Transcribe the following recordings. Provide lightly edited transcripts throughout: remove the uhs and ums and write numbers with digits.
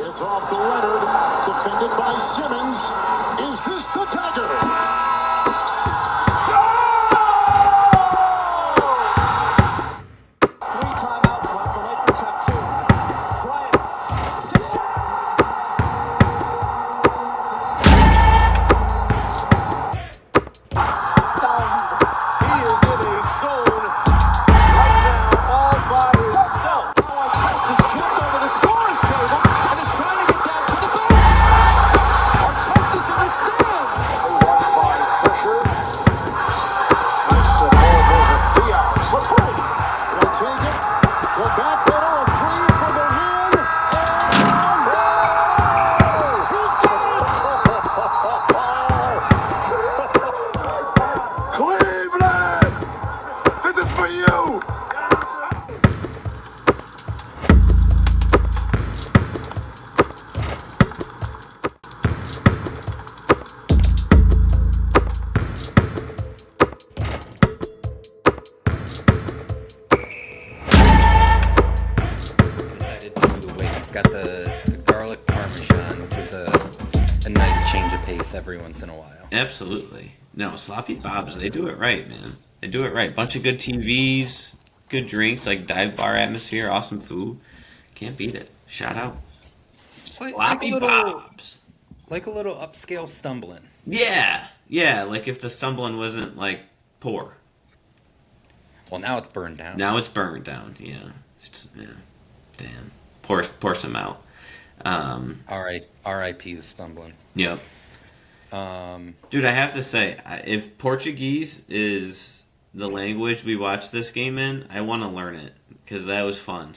It's off to Leonard, defended by Simmons. Is this the dagger? Every once in a while. Absolutely. No, Sloppy Bob's, they do it right, man. They do it right. Bunch of good TVs, good drinks, like dive bar atmosphere, awesome food. Can't beat it. Shout out. It's like Sloppy a little, Bob's. Like a little upscale stumbling. Yeah. Yeah, like if the stumbling wasn't, like, poor. Well, now it's burned down. Now it's burned down, yeah. Yeah. Damn. Pour some out. R.I.P. is stumbling. Yep. Dude, I have to say, if Portuguese is the language we watch this game in, I want to learn it because that was fun.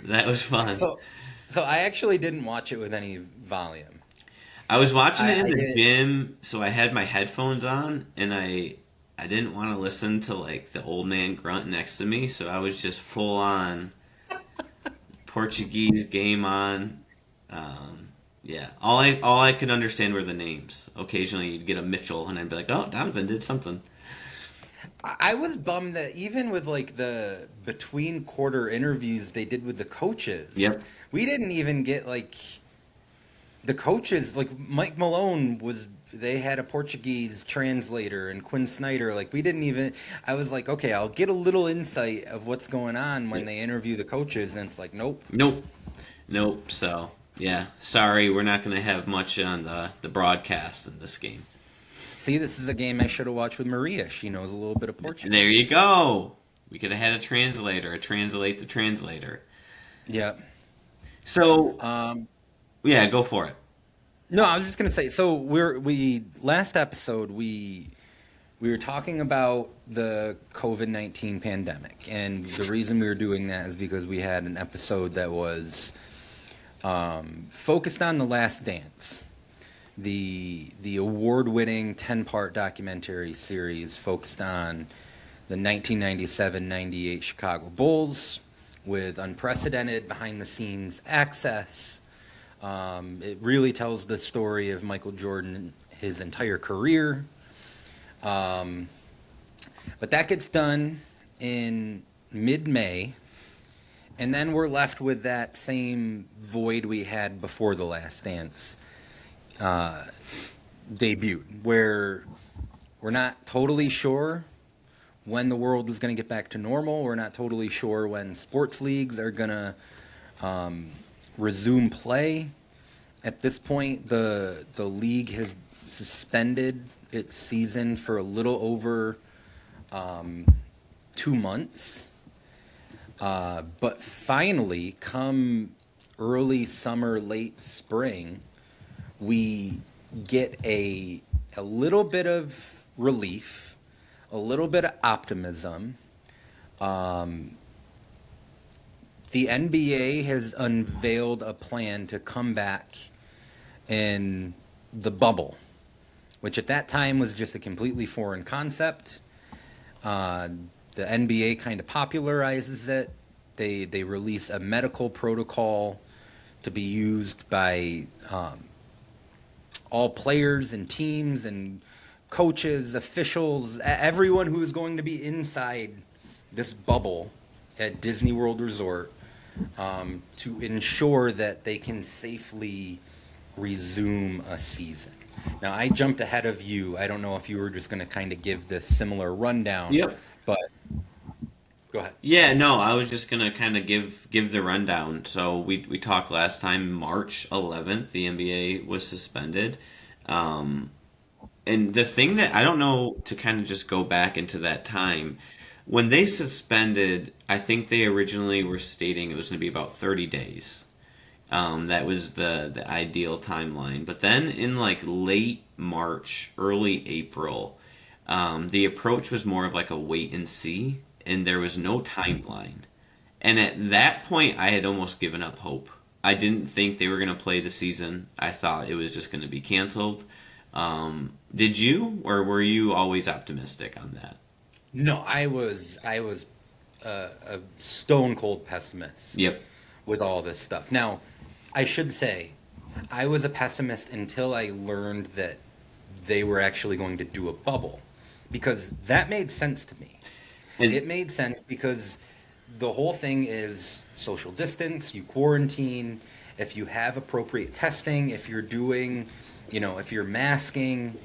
That was fun. So I actually didn't watch it with any volume. I was watching it in the gym, so I had my headphones on, and I didn't want to listen to like the old man grunt next to me, so I was just full on Portuguese game on. Yeah, all I could understand were the names. Occasionally, you'd get a Mitchell, and I'd be like, "Oh, Donovan did something." I was bummed that even with like the between quarter interviews they did with the coaches, yep, we didn't even get like the coaches. Like Mike Malone they had a Portuguese translator, and Quinn Snyder. Like we didn't even. I was like, okay, I'll get a little insight of what's going on when they interview the coaches, and it's like, nope. So. Yeah, sorry, we're not going to have much on the broadcast in this game. See, this is a game I should have watched with Maria. She knows a little bit of Portuguese. There you go. We could have had a translator, translate the translator. Yeah. So, yeah, go for it. No, I was just going to say, so last episode, we were talking about the COVID-19 pandemic, and the reason we were doing that is because we had an episode that was focused on The Last Dance, the award-winning 10-part documentary series focused on the 1997-98 Chicago Bulls with unprecedented behind-the-scenes access. It really tells the story of Michael Jordan, his entire career. But that gets done in mid-May. And then we're left with that same void we had before The Last Dance debuted, where we're not totally sure when the world is going to get back to normal. We're not totally sure when sports leagues are going to resume play. At this point, the league has suspended its season for a little over 2 months. But finally, come early summer, late spring, we get a little bit of relief, a little bit of optimism. The NBA has unveiled a plan to come back in the bubble, which at that time was just a completely foreign concept. The NBA kind of popularizes it. They release a medical protocol to be used by all players and teams and coaches, officials, everyone who is going to be inside this bubble at Disney World Resort to ensure that they can safely resume a season. Now, I jumped ahead of you. I don't know if you were just going to kind of give this similar rundown, Yep. but go ahead. Yeah, no, I was just gonna kind of give the rundown. So we talked last time, March 11th, the NBA was suspended. Um, and the thing that I don't know, to kind of just go back into that time, when they suspended, I think they originally were stating it was going to be about 30 days. That was the ideal timeline. But then in like late March, early April, the approach was more of like a wait and see, and there was no timeline. And at that point, I had almost given up hope. I didn't think they were going to play the season. I thought it was just going to be canceled. Did you, or were you always optimistic on that? No, I was a stone cold pessimist Yep. with all this stuff. Now, I should say, I was a pessimist until I learned that they were actually going to do a bubble, because that made sense to me. And It made sense because the whole thing is social distance, you quarantine, if you have appropriate testing, if you're doing, if you're masking,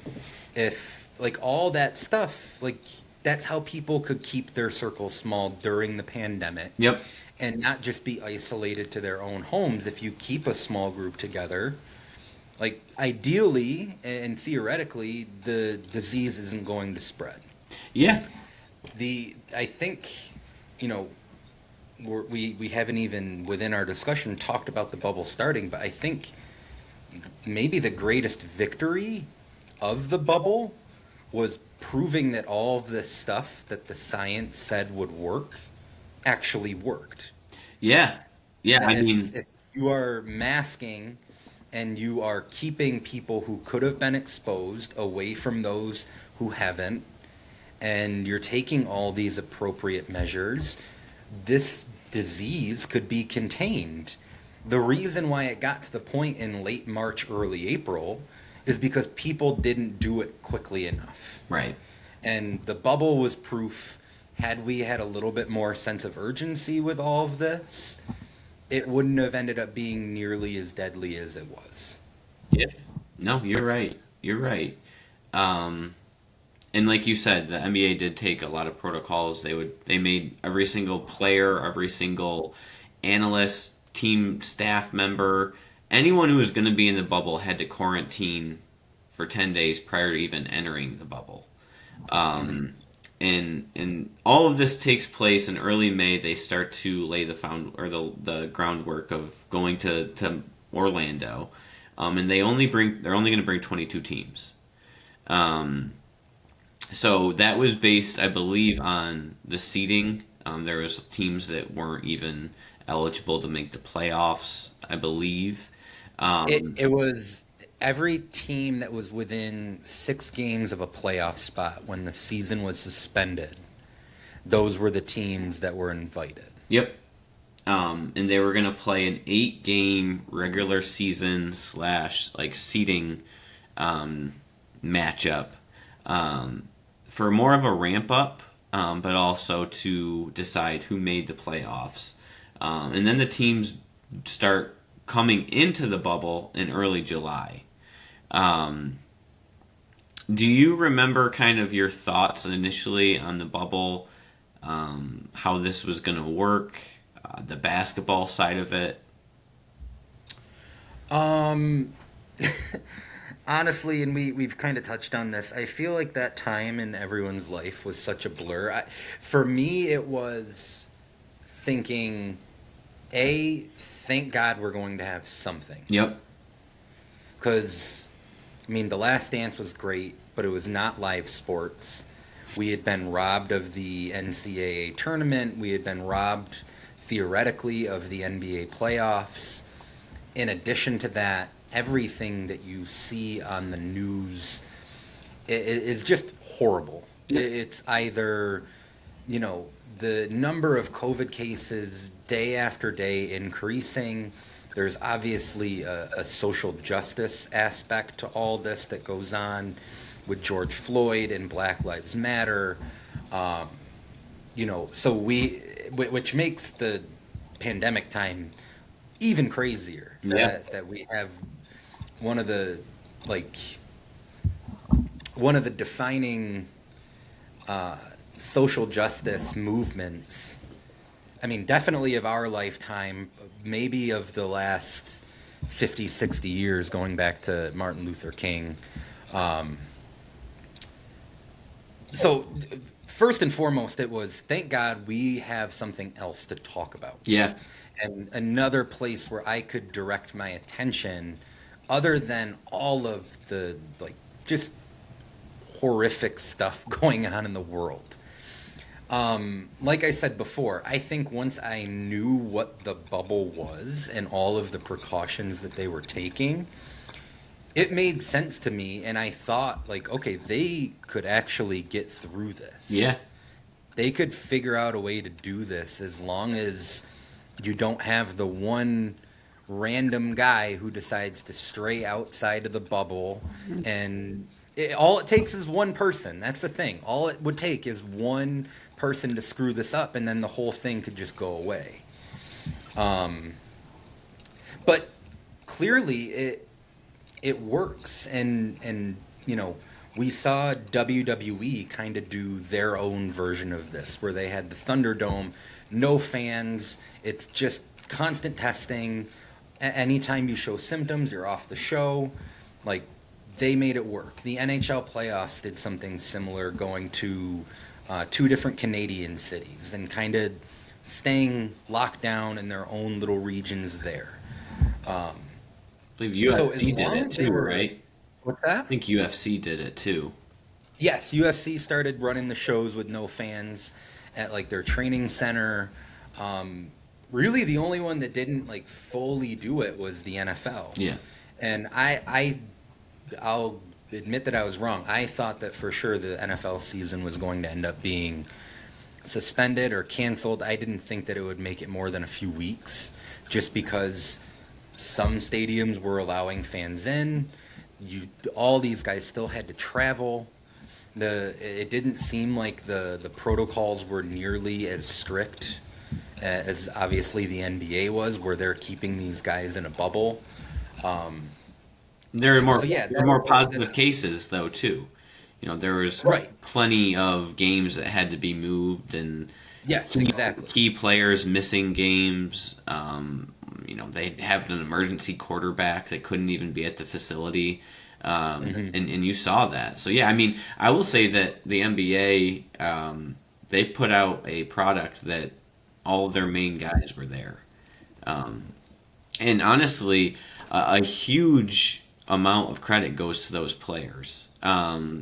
if like all that stuff, like that's how people could keep their circles small during the pandemic yep. and not just be isolated to their own homes. If you keep a small group together, like ideally and theoretically, the disease isn't going to spread. Yeah. I think, you know, we haven't even within our discussion talked about the bubble starting, but I think maybe the greatest victory of the bubble was proving that all of this stuff that the science said would work actually worked. Yeah. Yeah. That I mean, if you are masking and you are keeping people who could have been exposed away from those who haven't, and you're taking all these appropriate measures, this disease could be contained. The reason why it got to the point in late March, early April is because people didn't do it quickly enough. right. And the bubble was proof. Had we had a little bit more sense of urgency with all of this, it wouldn't have ended up being nearly as deadly as it was. Yeah. No, you're right. You're right. Um, and like you said, the NBA did take a lot of protocols. They made every single player, every single analyst, team staff member, anyone who was going to be in the bubble had to quarantine for 10 days prior to even entering the bubble. Um, and all of this takes place in early May. They start to lay the groundwork of going to Orlando, and they're only going to bring 22 teams. So that was based, I believe, on the seeding. There was teams that weren't even eligible to make the playoffs, I believe. It was every team that was within 6 games of a playoff spot when the season was suspended. Those were the teams that were invited. Yep. And they were going to play an 8-game regular season / like seeding matchup for more of a ramp up, but also to decide who made the playoffs. And then the teams start coming into the bubble in early July. Do you remember kind of your thoughts initially on the bubble, how this was going to work, the basketball side of it? Um, Honestly, and we've kind of touched on this, I feel like that time in everyone's life was such a blur. For me, it was thinking, thank God we're going to have something. Yep. Because, I mean, The Last Dance was great, but it was not live sports. We had been robbed of the NCAA tournament. We had been robbed, theoretically, of the NBA playoffs. In addition to that, everything that you see on the news is just horrible. It's either, the number of COVID cases day after day increasing. There's obviously a social justice aspect to all this that goes on with George Floyd and Black Lives Matter. So which makes the pandemic time even crazier. Yeah. That we have one of the like defining social justice movements. I mean, definitely of our lifetime, maybe of the last 50, 60 years, going back to Martin Luther King. So, first and foremost, it was, thank God we have something else to talk about. Yeah. And another place where I could direct my attention, other than all of the, like, just horrific stuff going on in the world. Like I said before, I think once I knew what the bubble was and all of the precautions that they were taking, it made sense to me, and I thought, like, okay, they could actually get through this. Yeah. They could figure out a way to do this as long as you don't have the one random guy who decides to stray outside of the bubble, and all it takes is one person. That's the thing. All it would take is one person to screw this up, and then the whole thing could just go away. But clearly it works, and you know, we saw WWE kind of do their own version of this, where they had the Thunderdome, no fans, it's just constant testing. Anytime you show symptoms, you're off the show. Like, they made it work. The NHL playoffs did something similar, going to 2 different Canadian cities and kind of staying locked down in their own little regions there. I believe UFC did it too, right? What's that? I think UFC did it too. Yes, UFC started running the shows with no fans at like their training center. Really, the only one that didn't like fully do it was the NFL. Yeah. And I'll admit that I was wrong. I thought that for sure the NFL season was going to end up being suspended or canceled. I didn't think that it would make it more than a few weeks, just because some stadiums were allowing fans in. All these guys still had to travel. It didn't seem like the protocols were nearly as strict as obviously the NBA was, where they're keeping these guys in a bubble. There are more positive cases though too. You know, there was plenty of games that had to be moved, and yes, exactly, key players missing games. You know, they have an emergency quarterback that couldn't even be at the facility, and you saw that. So yeah, I mean, I will say that the NBA they put out a product that all of their main guys were there, and honestly, a huge amount of credit goes to those players,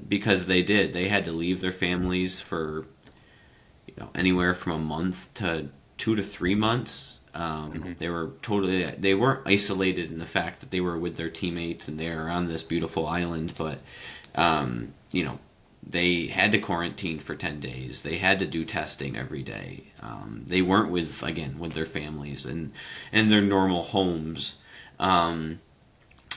because they had to leave their families for, you know, anywhere from a month to 2 to 3 months. They weren't isolated in the fact that they were with their teammates and they're on this beautiful island, but you know, they had to quarantine for 10 days. They had to do testing every day. They weren't with their families and their normal homes.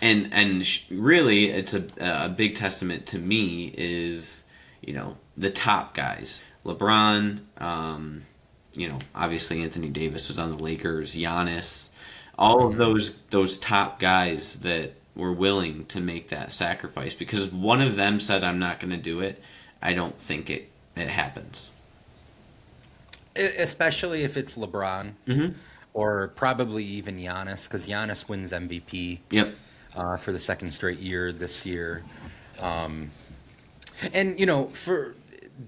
Really, it's a big testament to me is, you know, the top guys. LeBron, you know, obviously Anthony Davis was on the Lakers, Giannis, all of those top guys that were willing to make that sacrifice, because if one of them said, I'm not going to do it, I don't think it happens. Especially if it's LeBron, or probably even Giannis, because Giannis wins MVP. Yep. For the second straight year this year. And, you know,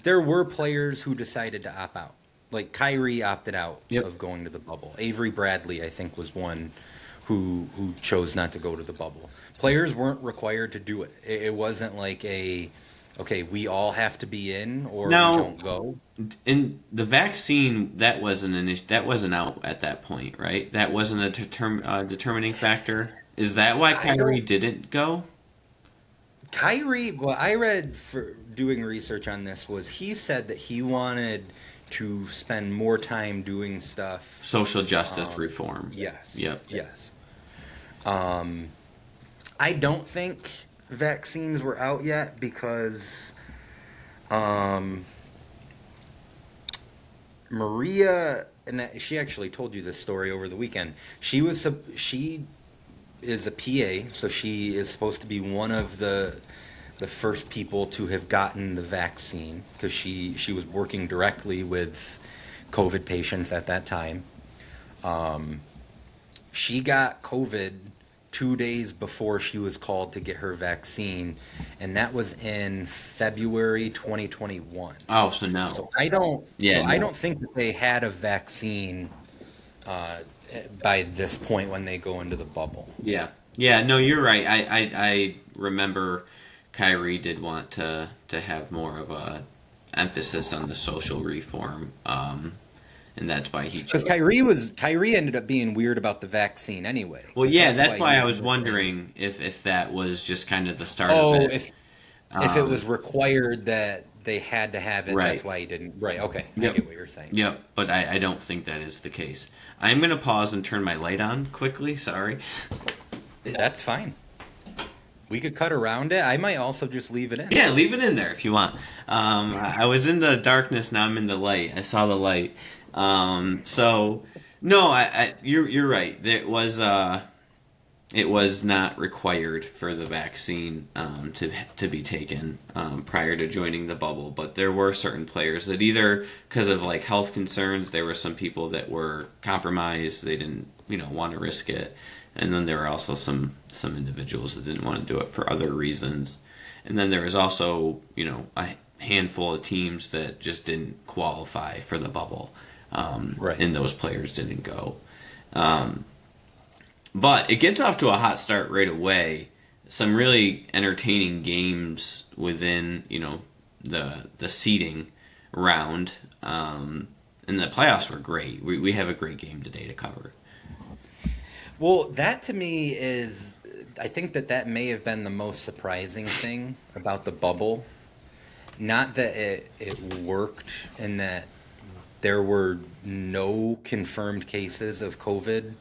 there were players who decided to opt out. Like Kyrie opted out of going to the bubble. Avery Bradley, I think, was one who chose not to go to the bubble. Players weren't required to do it. It wasn't like okay, we all have to be in or we don't go. And the vaccine, that wasn't out at that point, right? That wasn't a determining factor. Is that why Kyrie didn't go? Kyrie, what I read for doing research on this was he said that he wanted to spend more time doing stuff. Social justice reform. Yes. Yep. Yes. I don't think vaccines were out yet because Maria, and she actually told you this story over the weekend. She is a PA, so she is supposed to be one of the first people to have gotten the vaccine because she was working directly with COVID patients at that time. She got COVID 2 days before she was called to get her vaccine, and that was in February 2021. Oh, so no. So I don't, Yeah, so I no. don't think that they had a vaccine uh, by this point when they go into the bubble. Yeah. Yeah, no, you're right. I remember Kyrie did want to have more of a emphasis on the social reform, and that's why he Because chose. Kyrie ended up being weird about the vaccine anyway. Well, 'Cause yeah, that's that's why he why I was was in the thing. wondering if that was just kind of the start of Oh, it. if it was required that they had to have it, Right. that's why he didn't. Right. Okay, I Yep. get what you're saying. Yep. But I don't think that is the case. I'm going to pause and turn my light on quickly. Sorry. That's fine. We could cut around it. I might also just leave it in. Yeah, leave it in there if you want. I was in the darkness. Now I'm in the light. I saw the light. So no, you're right. It was not required for the vaccine to be taken prior to joining the bubble, but there were certain players that either because of like health concerns, there were some people that were compromised. They didn't want to risk it, and then there were also some individuals that didn't want to do it for other reasons, and then there was also a handful of teams that just didn't qualify for the bubble, Right. and those players didn't go. But it gets off to a hot start right away. Some really entertaining games within, the seeding round. And the playoffs were great. We have a great game today to cover. Well, that to me is, I think that may have been the most surprising thing about the bubble. Not that it worked and that there were no confirmed cases of COVID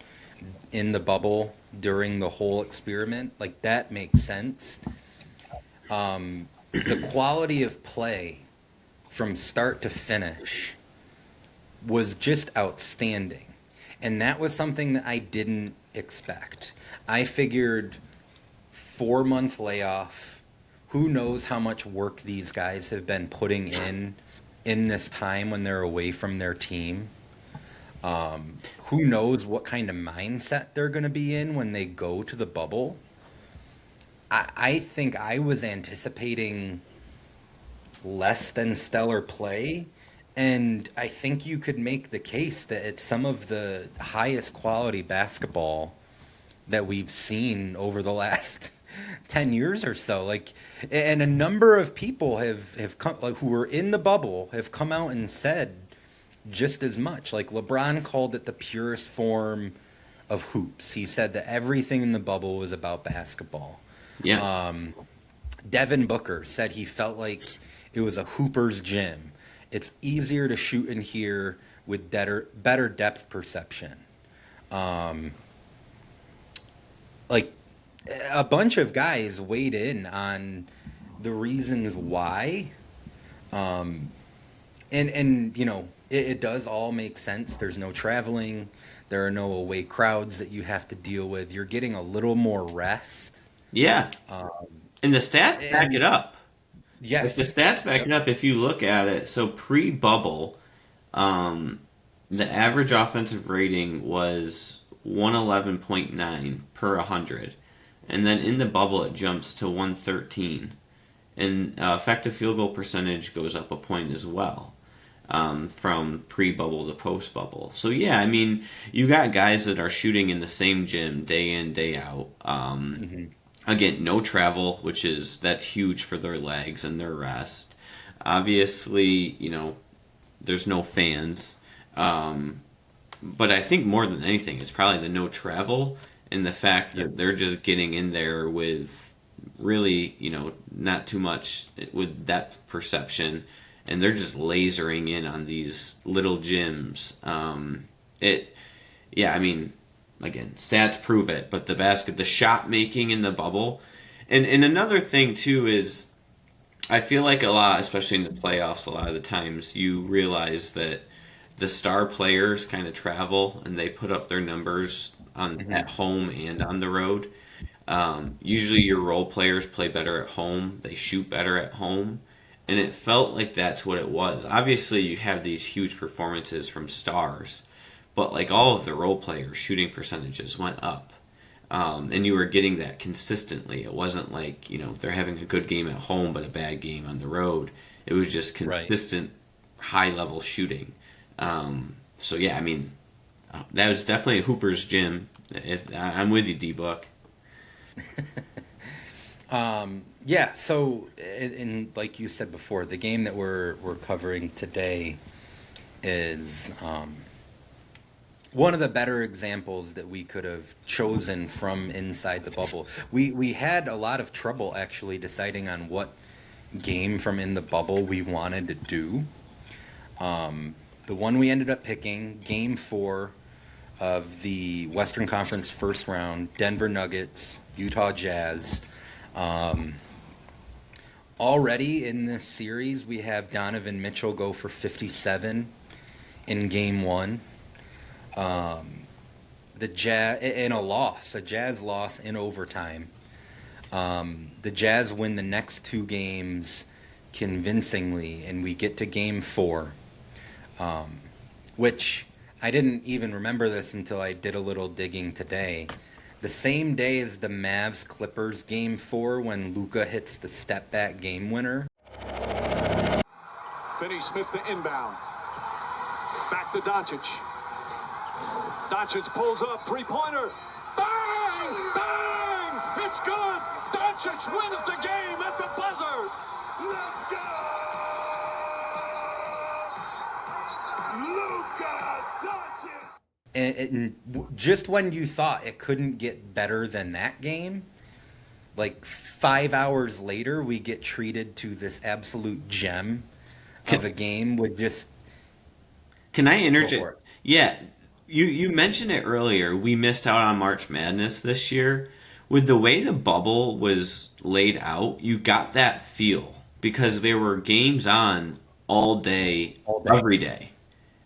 in the bubble during the whole experiment. Like, that makes sense. The quality of play from start to finish was just outstanding. And that was something that I didn't expect. I figured 4 month layoff. Who knows how much work these guys have been putting in this time when they're away from their team. Who knows what kind of mindset they're going to be in when they go to the bubble. I think I was anticipating less than stellar play. And I think you could make the case that it's some of the highest quality basketball that we've seen over the last 10 years or so. Like, and a number of people have come, like, who were in the bubble have come out and said just as much. Like, LeBron called it the purest form of hoops. He said that everything in the bubble was about basketball. Yeah. Devin Booker said he felt like it was a hooper's gym. It's easier to shoot in here with better depth perception. Like, a bunch of guys weighed in on the reasons why. And it does all make sense. There's no traveling. There are no away crowds that you have to deal with. You're getting a little more rest. Yeah. And the stats back And it up. If the yes, stats back yep, it up, if you look at it, so pre-bubble, the average offensive rating was 111.9 per 100. And then in the bubble, it jumps to 113. And effective field goal percentage goes up a point as well, from pre-bubble to post-bubble. So, yeah, I mean, you got guys that are shooting in the same gym day in, day out. Again, no travel, that's huge for their legs and their rest. Obviously, there's no fans. But I think more than anything, it's probably the no travel and the fact yep, that they're just getting in there with really, not too much with depth perception, and they're just lasering in on these little gyms. Yeah, I mean, again, stats prove it, but the shot making in the bubble, and another thing too is, I feel like a lot, especially in the playoffs, a lot of the times you realize that the star players kind of travel and they put up their numbers on at home and on the road. Usually your role players play better at home. They shoot better at home. And it felt like that's what it was. Obviously, you have these huge performances from stars, but like all of the role players, shooting percentages went up. And you were getting that consistently. It wasn't like, they're having a good game at home, but a bad game on the road. It was just consistent, high-level shooting. So, yeah, I mean, that was definitely Hooper's gym. I'm with you, D-Book. Yeah, so and like you said before, the game that we're covering today is one of the better examples that we could have chosen from inside the bubble. We had a lot of trouble actually deciding on what game from in the bubble we wanted to do. The one we ended up picking, Game 4 of the Western Conference first round, Denver Nuggets, Utah Jazz. Already in this series, we have Donovan Mitchell go for 57 in Game 1. The Jazz in a Jazz loss in overtime. The Jazz win the next two games convincingly, and we get to Game 4, which I didn't even remember this until I did a little digging today. The same day as the Mavs-Clippers Game 4 when Luka hits the step-back game winner. Finney Smith to inbound. Back to Doncic. Doncic pulls up, three-pointer. Bang! Bang! It's good! Doncic wins the game at the buzzer! Let's go! Luka Doncic! And just when you thought it couldn't get better than that game, like 5 hours later, we get treated to this absolute gem of a game with just... Can I interject? Yeah, you mentioned it earlier. We missed out on March Madness this year. With the way the bubble was laid out, you got that feel because there were games on all day. Every day.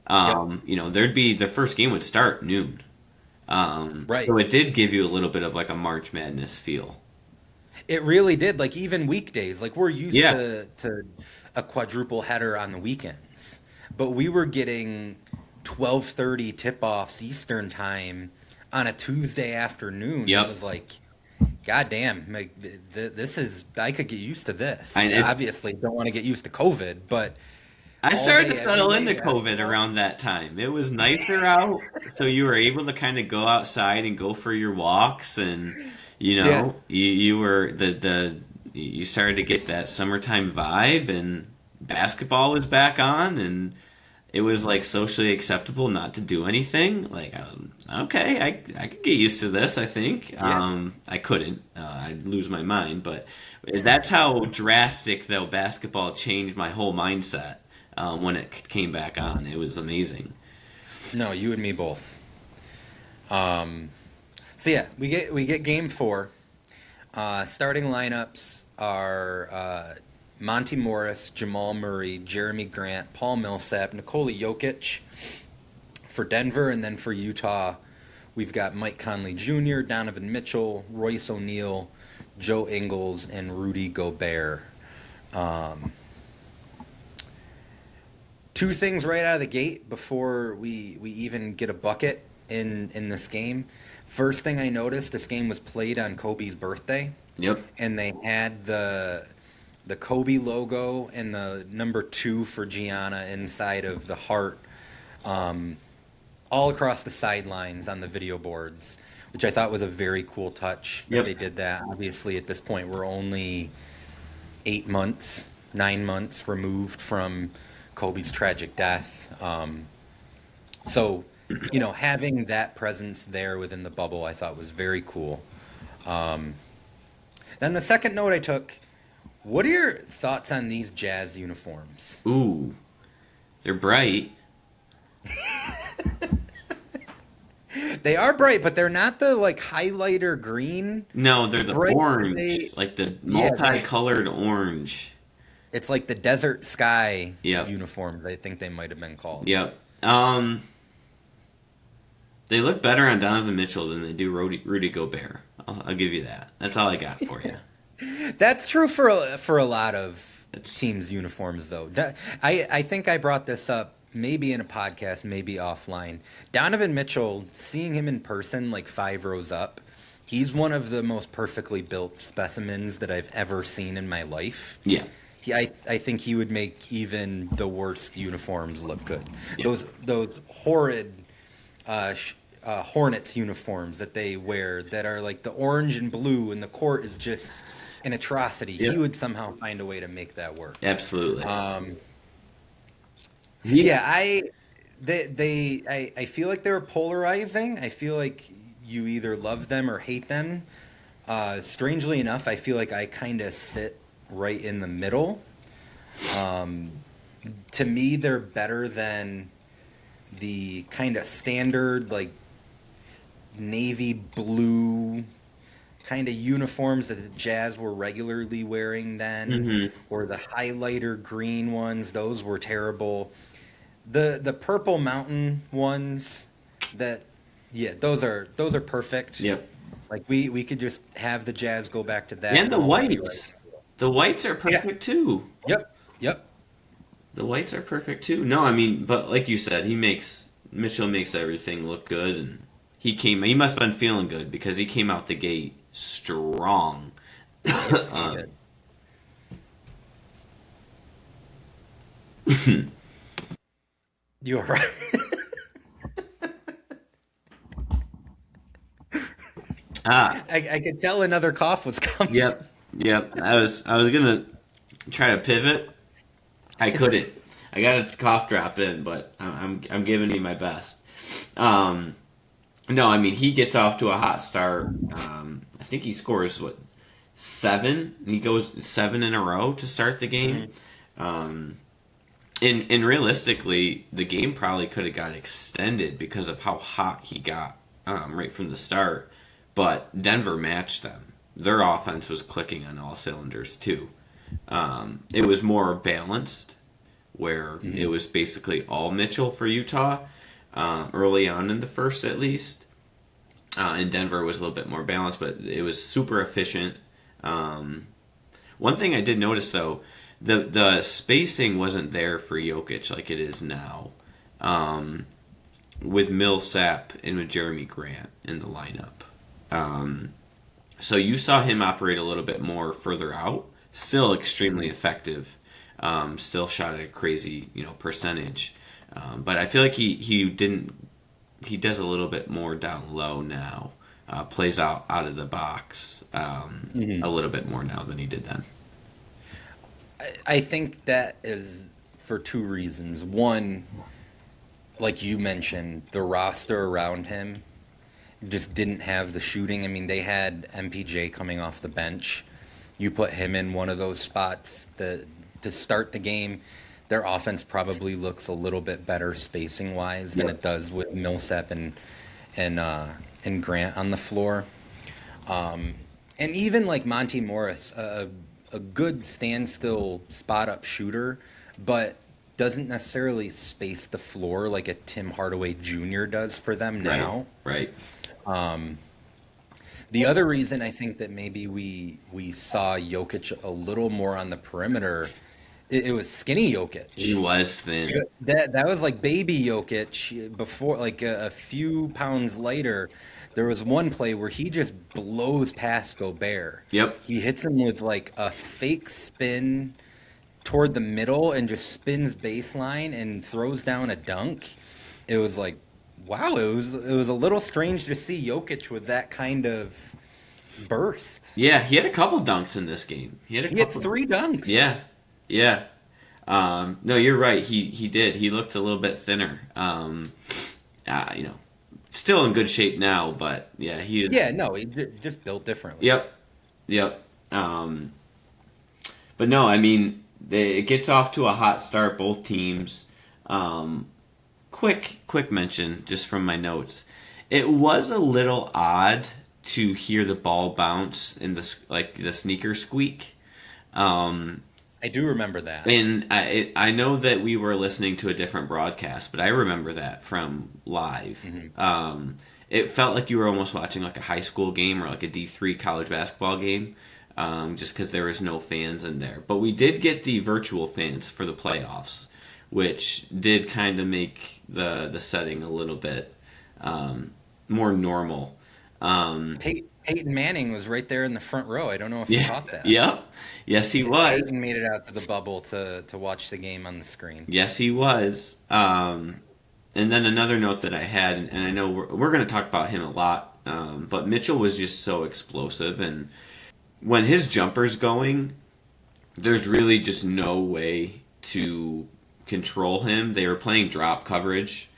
There'd be the first game would start noon. Right. So it did give you a little bit of like a March Madness feel. It really did. Like even weekdays, like we're used to a quadruple header on the weekends, but we were getting 12:30 tip-offs Eastern time on a Tuesday afternoon. Yep. It was like, God damn, like, this is, I could get used to this. Obviously, don't want to get used to COVID, but I started to settle into COVID around that time. It was nicer out, so you were able to kind of go outside and go for your walks, and you were you started to get that summertime vibe, and basketball was back on, and it was like socially acceptable not to do anything. Like, okay, I could get used to this. I think I couldn't. I'd lose my mind, but that's how drastic though basketball changed my whole mindset. When it came back on, it was amazing. No, you and me both. So yeah, we get Game 4. Starting lineups are Monty Morris, Jamal Murray, Jeremy Grant, Paul Millsap, Nikola Jokic for Denver, and then for Utah, we've got Mike Conley Jr., Donovan Mitchell, Royce O'Neal, Joe Ingles, and Rudy Gobert. Two things right out of the gate before we even get a bucket in this game. First thing I noticed, this game was played on Kobe's birthday. Yep. And they had the Kobe logo and the number 2 for Gianna inside of the heart all across the sidelines on the video boards, which I thought was a very cool touch that they did that. Obviously, at this point, we're only 9 months removed from Kobe's tragic death. So, having that presence there within the bubble, I thought was very cool. Then the second note I took, what are your thoughts on these Jazz uniforms? Ooh, they're bright. They are bright, but they're not the highlighter green. No, they're the bright, orange, like the multicolored orange. It's like the desert sky Yep. uniforms, I think they might have been called. Yep. Um, they look better on Donovan Mitchell than they do Rudy Gobert. I'll give you that. That's all I got for you. That's true for a lot of It's teams' uniforms, though. I think I brought this up maybe in a podcast, maybe offline. Donovan Mitchell, seeing him in person, like 5 rows up, he's one of the most perfectly built specimens that I've ever seen in my life. yeah, I think he would make even the worst uniforms look good. Yeah. Those horrid Hornets uniforms that they wear that are like the orange and blue, and the court is just an atrocity. Yeah. He would somehow find a way to make that work. absolutely. Yeah, I feel like they're polarizing. I feel like you either love them or hate them. Strangely enough, I feel like I kind of sit right in the middle. To me, they're better than the kind of standard, like, navy blue kind of uniforms that the Jazz were regularly wearing then, or the highlighter green ones. Those were terrible. The Purple Mountain ones, those are perfect. Yep. Like we could just have the Jazz go back to that. And the all would be whites. right. The whites are perfect too. Yep. The whites are perfect too. No, I mean, but like you said, Mitchell makes everything look good, and he must have been feeling good because he came out the gate strong. Yes, he did. You're right. I could tell another cough was coming. Yep. I was gonna try to pivot. I couldn't. I got a cough drop in, but I'm giving you my best. No, I mean, he gets off to a hot start. I think he scores 7. He goes 7 in a row to start the game. And realistically, the game probably could have got extended because of how hot he got right from the start. But Denver matched them. Their offense was clicking on all cylinders too. It was more balanced, where it was basically all Mitchell for Utah early on in the first, at least. And Denver was a little bit more balanced, but it was super efficient. One thing I did notice, though, the spacing wasn't there for Jokic like it is now, with Millsap and with Jeremy Grant in the lineup. So you saw him operate a little bit more further out. Still extremely effective. Still shot at a crazy percentage. But I feel like he does a little bit more down low now. Plays out of the box a little bit more now than he did then. I think that is for 2 reasons. One, like you mentioned, the roster around him just didn't have the shooting. I mean, they had MPJ coming off the bench. You put him in one of those spots to start the game, their offense probably looks a little bit better spacing-wise than it does with Millsap and Grant on the floor. And even like Monty Morris, a good standstill spot-up shooter, but doesn't necessarily space the floor like a Tim Hardaway Jr. does for them now. Right. The other reason I think that maybe we saw Jokic a little more on the perimeter, it was skinny Jokic. He was thin. That was like baby Jokic before, like a few pounds later. There was one play where he just blows past Gobert. Yep. He hits him with like a fake spin toward the middle and just spins baseline and throws down a dunk. It was like, wow, it was a little strange to see Jokic with that kind of burst. Yeah, he had a couple dunks in this game. He had 3 dunks. Yeah. No, you're right. He did. He looked a little bit thinner. Still in good shape now, but yeah, he is. Yeah, no, he just built differently. Yep. But no, I mean, it gets off to a hot start, both teams. Quick mention, just from my notes. It was a little odd to hear the ball bounce in the sneaker squeak. I do remember that. And I know that we were listening to a different broadcast, but I remember that from live. It felt like you were almost watching like a high school game or like a D3 college basketball game, just because there was no fans in there. But we did get the virtual fans for the playoffs, which did kind of make the setting a little bit more normal. Um, Peyton Manning was right there in the front row. I don't know if you yeah, caught that. yep, yes he was. Peyton made it out to the bubble to watch the game on the screen. Yes, he was. And then another note that I had, and I know we're going to talk about him a lot, but Mitchell was just so explosive, and when his jumper's going, there's really just no way to control him. They were playing drop coverage,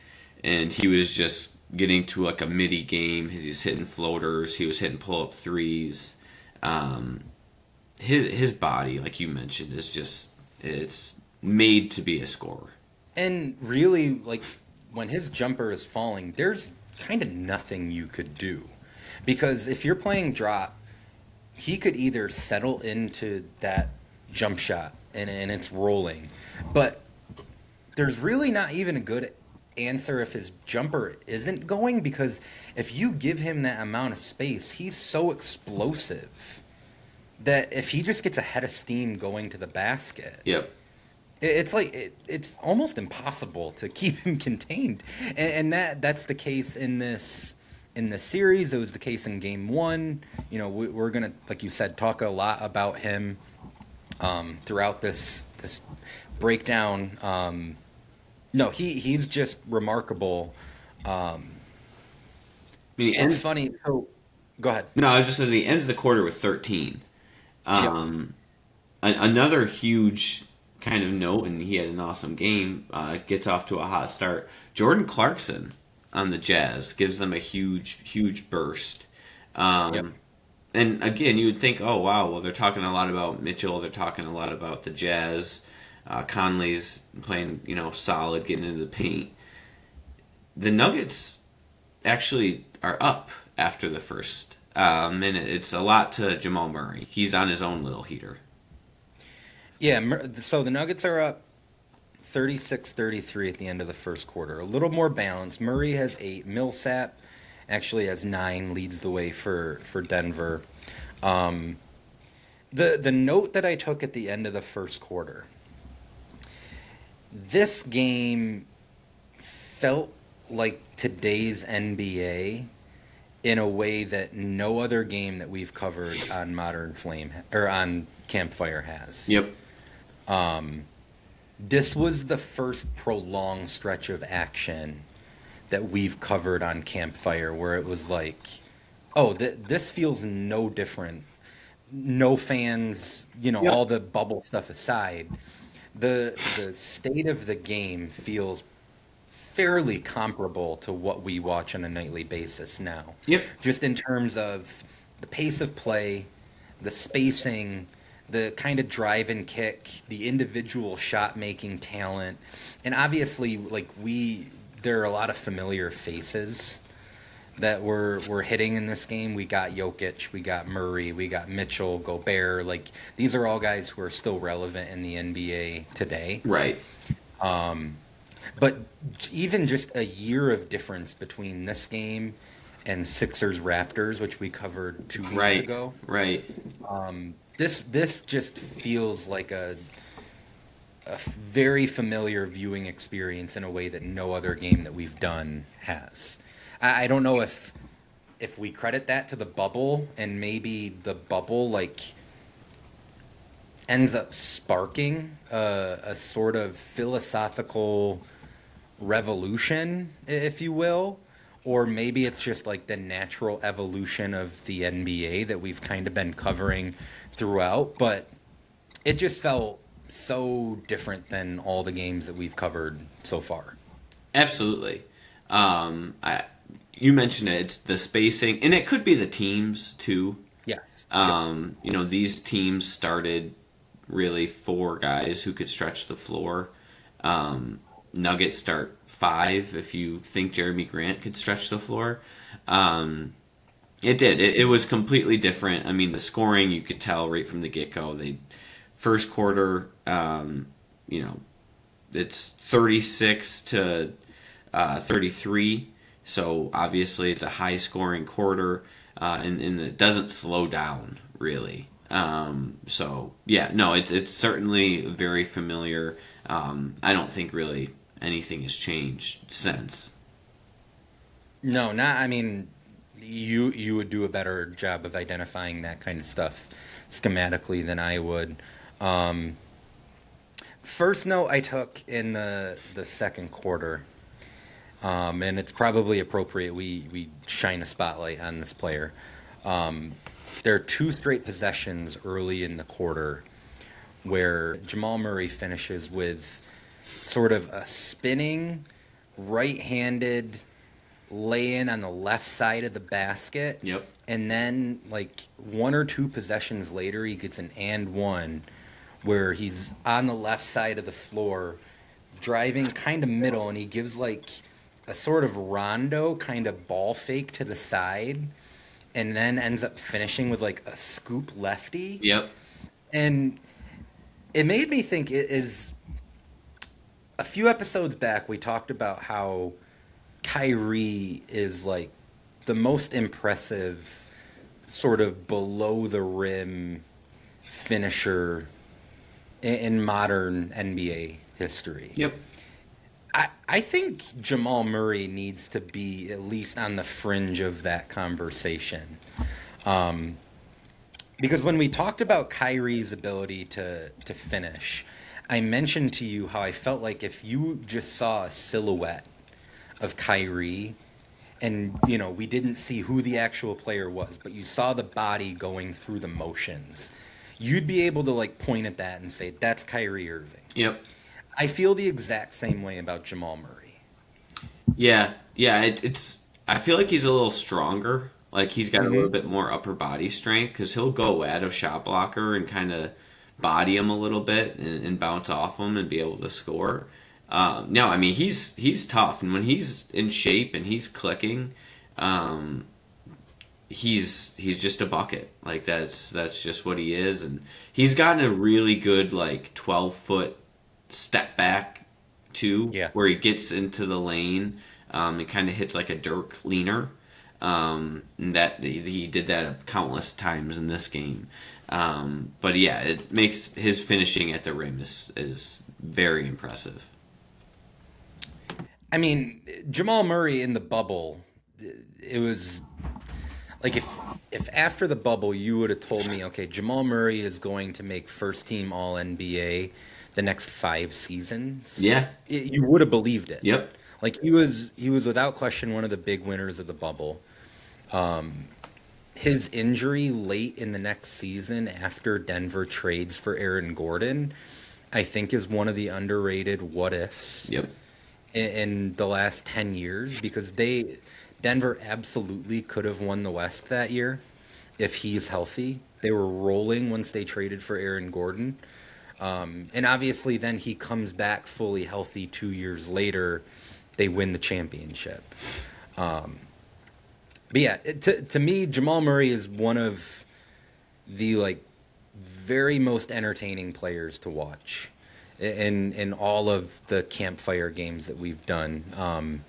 and he was just getting to like a midi game. He was hitting floaters. He was hitting pull up threes. Um, his body, like you mentioned, is just it's made to be a scorer. And really, like, when his jumper is falling, there's kind of nothing you could do. Because if you're playing drop, he could either settle into that jump shot and it's rolling. But there's really not even a good answer if his jumper isn't going, because if you give him that amount of space, he's so explosive that if he just gets a head of steam going to the basket, Yep. it's like it's almost impossible to keep him contained, and that's the case in this series. It was the case in Game 1. You know, we're gonna, like you said, talk a lot about him throughout this breakdown. No, he's just remarkable. It's funny. So, go ahead. No, I was just saying he ends the quarter with 13. Yep. Another huge kind of note, and he had an awesome game. Gets off to a hot start. Jordan Clarkson on the Jazz gives them a huge burst. Yep. And again, you would think, oh wow, well they're talking a lot about Mitchell. They're talking a lot about the Jazz. Conley's playing, solid, getting into the paint. The Nuggets actually are up after the first minute. It's a lot to Jamal Murray. He's on his own little heater. Yeah. So the Nuggets are up 36-33 at the end of the first quarter. A little more balanced. Murray has 8. Millsap actually has 9. Leads the way for Denver. The note that I took at the end of the first quarter. This game felt like today's NBA in a way that no other game that we've covered on Modern Flame or on Campfire has. Yep. This was the first prolonged stretch of action that we've covered on Campfire where it was like, oh, this feels no different. No fans, Yep. all the bubble stuff aside. The state of the game feels fairly comparable to what we watch on a nightly basis now. Yep. Just in terms of the pace of play, the spacing, the kind of drive and kick, the individual shot making talent, and obviously, there are a lot of familiar faces that we're hitting in this game. We got Jokic, we got Murray, we got Mitchell, Gobert. Like, these are all guys who are still relevant in the NBA today. Right. But even just a year of difference between this game and Sixers Raptors, which we covered 2 weeks ago. Right. This just feels like a very familiar viewing experience in a way that no other game that we've done has. I don't know if we credit that to the bubble, and maybe the bubble ends up sparking a sort of philosophical revolution, if you will, or maybe it's just like the natural evolution of the NBA that we've kind of been covering throughout, but it just felt so different than all the games that we've covered so far. Absolutely. You mentioned it. It's the spacing, and it could be the teams too. Yes. These teams started really 4 guys who could stretch the floor. Nuggets start 5 if you think Jeremy Grant could stretch the floor. It did. It was completely different. I mean, the scoring, you could tell right from the get-go. They First quarter, it's 36 to 33. So obviously it's a high scoring quarter, and it doesn't slow down really. It's certainly very familiar. I don't think really anything has changed since. No, not. I mean, you would do a better job of identifying that kind of stuff schematically than I would. Um, First note I took in the second quarter, and it's probably appropriate we shine a spotlight on this player. Um, there are two straight possessions early in the quarter where Jamal Murray finishes with sort of a spinning, right-handed lay-in on the left side of the basket, Yep. and then like one or two possessions later, he gets an and one where he's on the left side of the floor, driving kind of middle, and he gives like a sort of rondo kind of ball fake to the side, and then ends up finishing with like a scoop lefty. Yep. And it made me think it is a few episodes back we talked about how Kyrie is like the most impressive sort of below the rim finisher in modern NBA history. Yep. I think Jamal Murray needs to be at least on the fringe of that conversation. Because when we talked about Kyrie's ability to finish, I mentioned to you how I felt like if you just saw a silhouette of Kyrie and, we didn't see who the actual player was, but you saw the body going through the motions, you'd be able to like point at that and say, that's Kyrie Irving. Yep. I feel the exact same way about Jamal Murray. Yeah. Yeah. It's. I feel like he's a little stronger. Like he's got a little bit more upper body strength because he'll go at a shot blocker and kind of body him a little bit and bounce off him and be able to score. No, I mean he's tough, and when he's in shape and he's clicking, he's just a bucket. Like that's just what he is, and he's gotten a really good like 12-foot step back too, Yeah. where he gets into the lane and kind of hits like a Dirk leaner. And that he did that countless times in this game. But yeah, it makes his finishing at the rim is very impressive. I mean, Jamal Murray in the bubble, it was like if after the bubble you would have told me, okay, Jamal Murray is going to make first team All NBA the next 5 seasons, Yeah. you would have believed it. Yep. Like he was without question one of the big winners of the bubble. His injury late in the next season after Denver trades for Aaron Gordon, I think is one of the underrated what ifs Yep. in the last 10 years because Denver absolutely could have won the West that year if he's healthy. They were rolling once they traded for Aaron Gordon. And obviously then he comes back fully healthy 2 years later. They win the championship. But yeah, to me, Jamal Murray is one of the like very most entertaining players to watch in all of the Campfire games that we've done.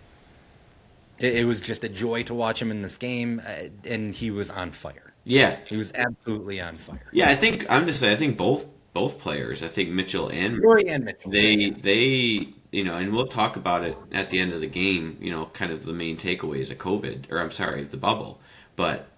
It was just a joy to watch him in this game, and he was on fire. Yeah. He was absolutely on fire. Yeah, I think both players. I think Mitchell and Murray and Mitchell. they and we'll talk about it at the end of the game, kind of the main takeaways of COVID, or I'm sorry, the bubble. But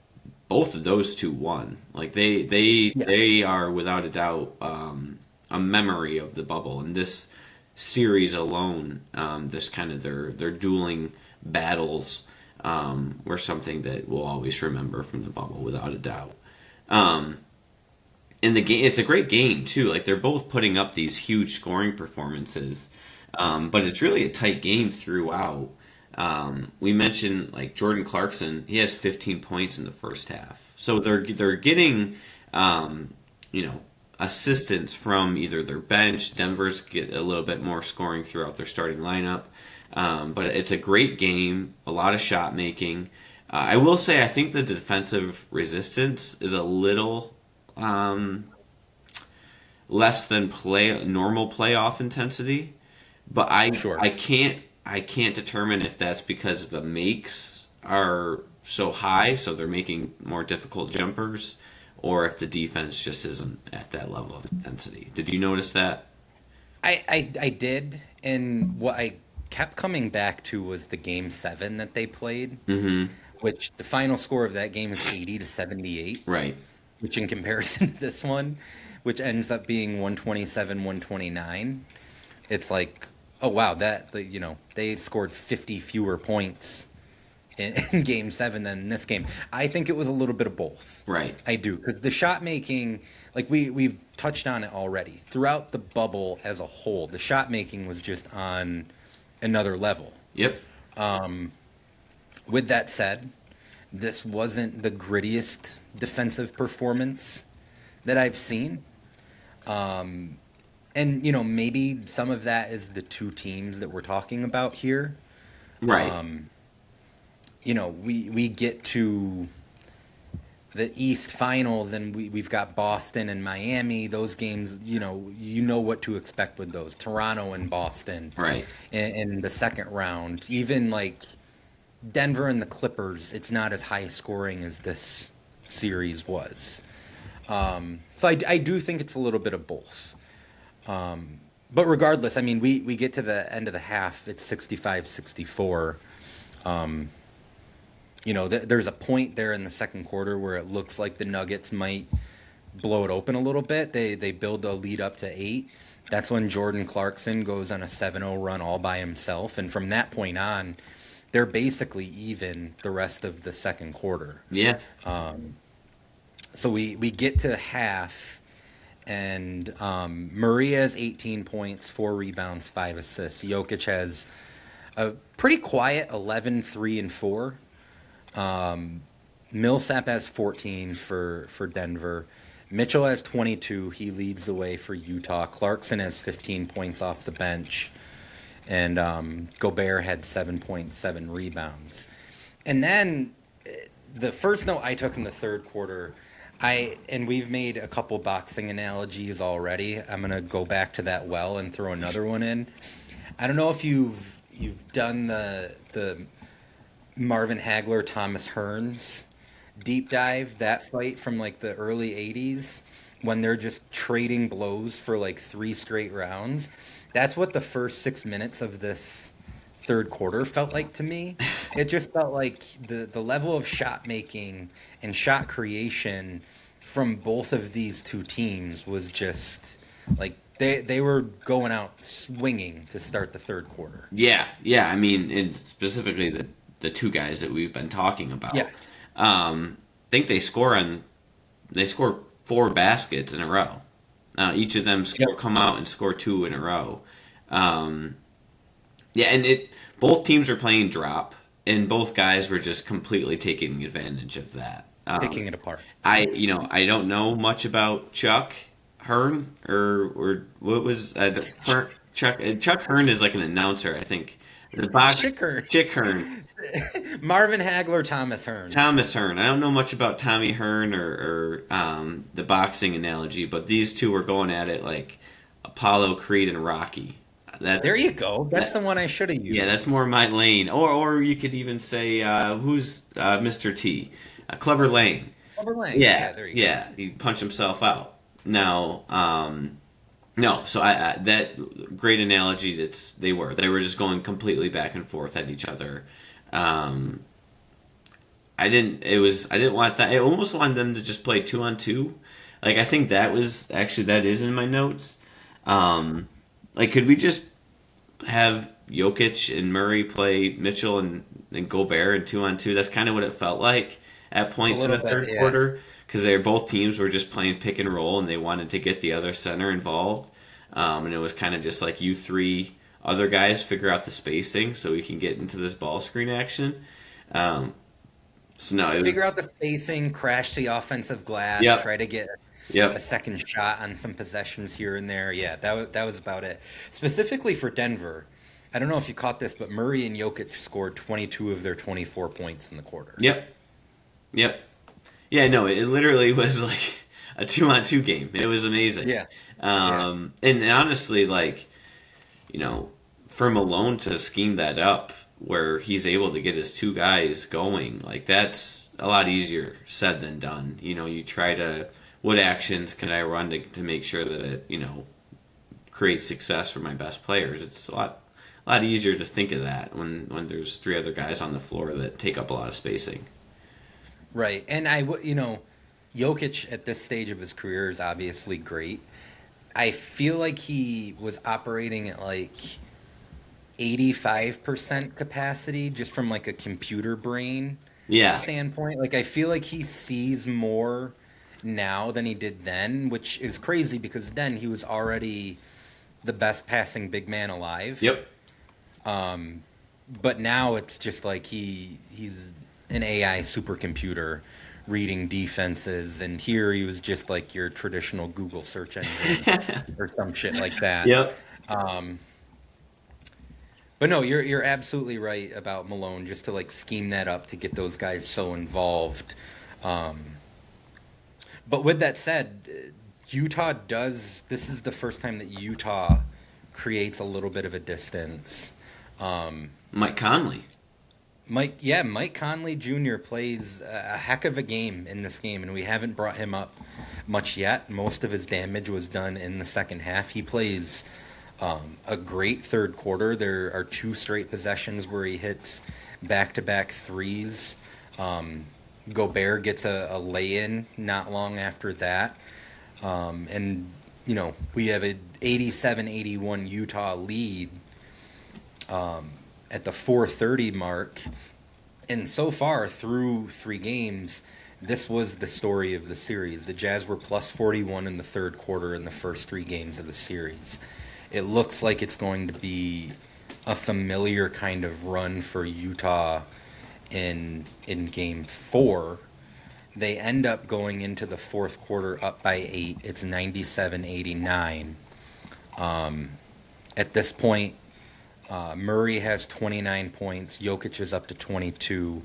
both of those two won. Like they are without a doubt a memory of the bubble. And this series alone, this kind of their dueling battles were something that we'll always remember from the bubble without a doubt. In the game, it's a great game too. Like they're both putting up these huge scoring performances. But it's really a tight game throughout. We mentioned like Jordan Clarkson; he has 15 points in the first half. So they're getting, assistance from either their bench. Denver's get a little bit more scoring throughout their starting lineup. But it's a great game, a lot of shot making. I will say I think the defensive resistance is a little less than normal playoff intensity, but Sure. I can't determine if that's because the makes are so high, so they're making more difficult jumpers, or if the defense just isn't at that level of intensity. Did you notice that? I did, and what I kept coming back to was the game seven that they played, Mm-hmm. which the final score of that game is 80-78, Right. which in comparison to this one, which ends up being 127-129, it's like, oh wow, they scored 50 fewer points in game seven than this game. I think it was a little bit of both. Right. I do, because the shot making, like we've touched on it already. Throughout the bubble as a whole, the shot making was just on another level. Yep. With that said, this wasn't the grittiest defensive performance that I've seen. And maybe some of that is the two teams that we're talking about here. Right. We get to the East Finals and we've got Boston and Miami. Those games, you know what to expect with those. Toronto and Boston, Right. in the second round. Even like Denver and the Clippers, it's not as high scoring as this series was. So I do think it's a little bit of both. But regardless, I mean, we get to the end of the half, it's 65-64. There's a point there in the second quarter where it looks like the Nuggets might blow it open a little bit. They build a lead up to 8. That's when Jordan Clarkson goes on a 7-0 run all by himself. And from that point on, they're basically even the rest of the second quarter. Yeah. So we get to half, and Murray has 18 points, 4 rebounds, 5 assists. Jokic has a pretty quiet 11, 3, and 4. Millsap has 14 for Denver. Mitchell has 22. He leads the way for Utah. Clarkson has 15 points off the bench. And Gobert had 7.7 rebounds. And then the first note I took in the third quarter, and we've made a couple boxing analogies already. I'm going to go back to that well and throw another one in. I don't know if you've done the Marvin Hagler, Thomas Hearns deep dive, that fight from like the early 80s when they're just trading blows for like 3 straight rounds. That's what the first 6 minutes of this third quarter felt like to me. It just felt like the level of shot making and shot creation from both of these two teams was just like they were going out swinging to start the third quarter. Yeah. I mean, and specifically the two guys that we've been talking about. Yes. I think they score 4 baskets in a row. Each of them come out and score 2 in a row. And both teams were playing drop, and both guys were just completely taking advantage of that. Picking it apart. I don't know much about Chuck Hearn or what was Chuck Hearn is like an announcer, I think. Chick Hearn. Marvin Hagler, Thomas Hearn. Thomas Hearn. I don't know much about Tommy Hearn or the boxing analogy, but these two were going at it like Apollo Creed and Rocky. There you go. That's the one I should have used. Yeah, that's more my lane. Or you could even say who's Mr. T? Clubber Lang. Clubber Lang. Yeah, there you go. He punched himself out. Now, no. So I that great analogy. They were just going completely back and forth at each other. I didn't want that. I almost wanted them to just play 2-on-2. Like I think that is in my notes. Like could we just have Jokic and Murray play Mitchell and Gobert in 2-on-2? That's kind of what it felt like at points in the third quarter, because both teams were just playing pick and roll and they wanted to get the other center involved. And it was kind of just like you 3 other guys figure out the spacing so we can get into this ball screen action. Figure out the spacing, crash the offensive glass, try to get a second shot on some possessions here and there. Yeah, that was about it. Specifically for Denver, I don't know if you caught this, but Murray and Jokic scored 22 of their 24 points in the quarter. Yep. Yeah, no, it literally was like a 2-on-2 game. It was amazing. Yeah. Yeah. And honestly, like, you know, for Malone to scheme that up where he's able to get his two guys going, like that's a lot easier said than done. You know, you try to what actions can I run to make sure that it, creates success for my best players. It's a lot easier to think of that when there's three other guys on the floor that take up a lot of spacing. Right. And Jokic at this stage of his career is obviously great. I feel like he was operating at like 85% capacity just from like a computer brain Yeah. standpoint. Like I feel like he sees more now than he did then, which is crazy because then he was already the best passing big man alive. Yep. But now it's just like he's an AI supercomputer reading defenses, and here he was just like your traditional Google search engine or some shit like that. Yep. But no, you're absolutely right about Malone, just to like scheme that up to get those guys so involved. But with that said, Utah does. This is the first time that Utah creates a little bit of a distance. Mike Conley. Mike Conley Jr. plays a heck of a game in this game, and we haven't brought him up much yet. Most of his damage was done in the second half. He plays a great third quarter. There are two straight possessions where he hits back-to-back threes. Gobert gets a lay-in not long after that. And, we have an 87-81 Utah lead at the 4:30 mark. And so far, through 3 games, this was the story of the series. The Jazz were plus 41 in the third quarter in the first 3 games of the series. It looks like it's going to be a familiar kind of run for Utah in Game 4. They end up going into the fourth quarter up by 8. It's 97-89. At this point, Murray has 29 points. Jokic is up to 22.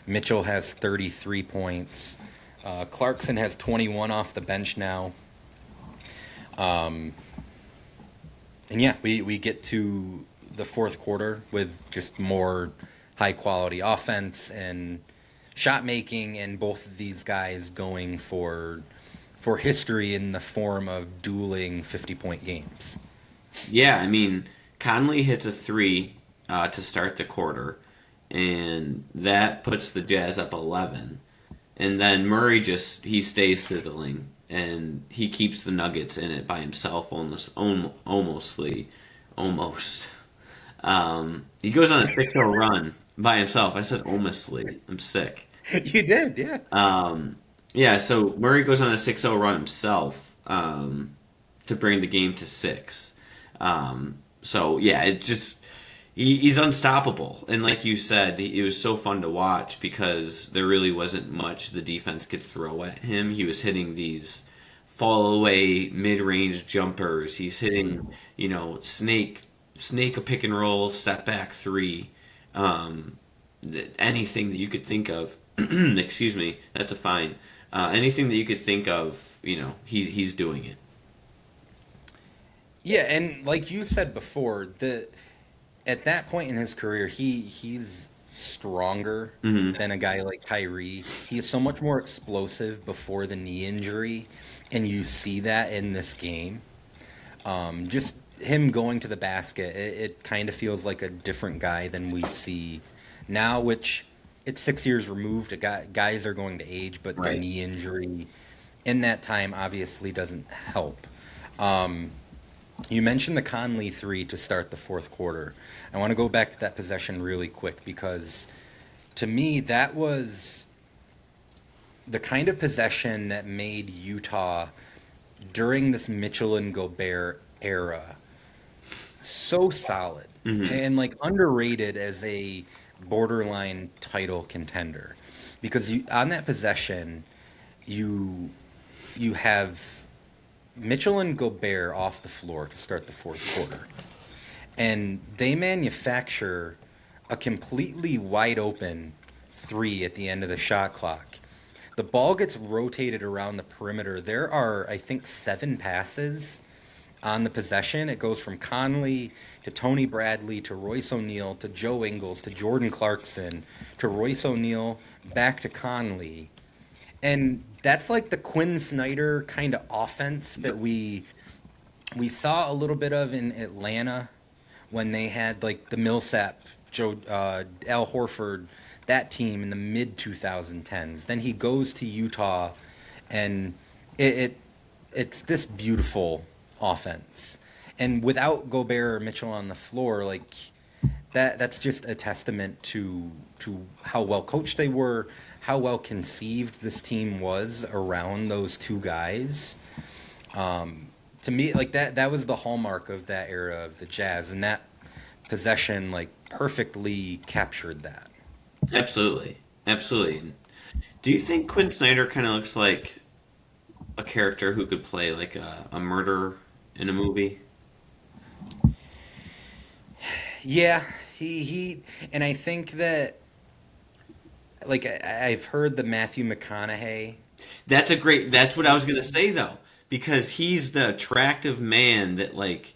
Mitchell has 33 points. Clarkson has 21 off the bench now. And yeah, we get to the fourth quarter with just more high-quality offense and shot making, and both of these guys going for history in the form of dueling 50-point games. Yeah, I mean, Conley hits a 3 to start the quarter, and that puts the Jazz up 11. And then Murray he stays sizzling, and he keeps the Nuggets in it by himself almost. He goes on a 6-0 run by himself. I said almostly. I'm sick. You did, yeah. Yeah, so Murray goes on a 6-0 run himself to bring the game to 6. So, yeah, it just... He's unstoppable. And like you said, it was so fun to watch because there really wasn't much the defense could throw at him. He was hitting these fall-away mid-range jumpers. He's hitting, snake a pick and roll, step back 3. Anything that you could think of. Excuse me, that's a fine. Anything that you could think of, he's doing it. Yeah, and like you said before, at that point in his career, he's stronger than a guy like Kyrie. He's so much more explosive before the knee injury, and you see that in this game. Just him going to the basket, it kind of feels like a different guy than we see now, which it's 6 years removed. Guys are going to age, but Right. the knee injury in that time obviously doesn't help. You mentioned the Conley 3 to start the fourth quarter. I want to go back to that possession really quick because to me that was the kind of possession that made Utah during this Mitchell and Gobert era so solid and like underrated as a borderline title contender, because on that possession you have Mitchell and Gobert off the floor to start the fourth quarter, and they manufacture a completely wide open 3 at the end of the shot clock. the ball gets rotated around the perimeter. There are, I think, 7 passes on the possession. It goes from Conley to Tony Bradley to Royce O'Neal to Joe Ingles to Jordan Clarkson to Royce O'Neal back to Conley. And that's like the Quinn Snyder kind of offense that we saw a little bit of in Atlanta when they had like the Millsap, Al Horford, that team in the mid 2010s. Then he goes to Utah, and it's this beautiful offense. And without Gobert or Mitchell on the floor, like that's just a testament to how well coached they were, how well conceived this team was around those two guys. To me, like that was the hallmark of that era of the Jazz, and that possession like perfectly captured that. Absolutely. Absolutely. Do you think Quinn Snyder kind of looks like a character who could play like a murderer in a movie? Yeah, he and I think that like I've heard the Matthew McConaughey. That's what I was gonna say though, because he's the attractive man that like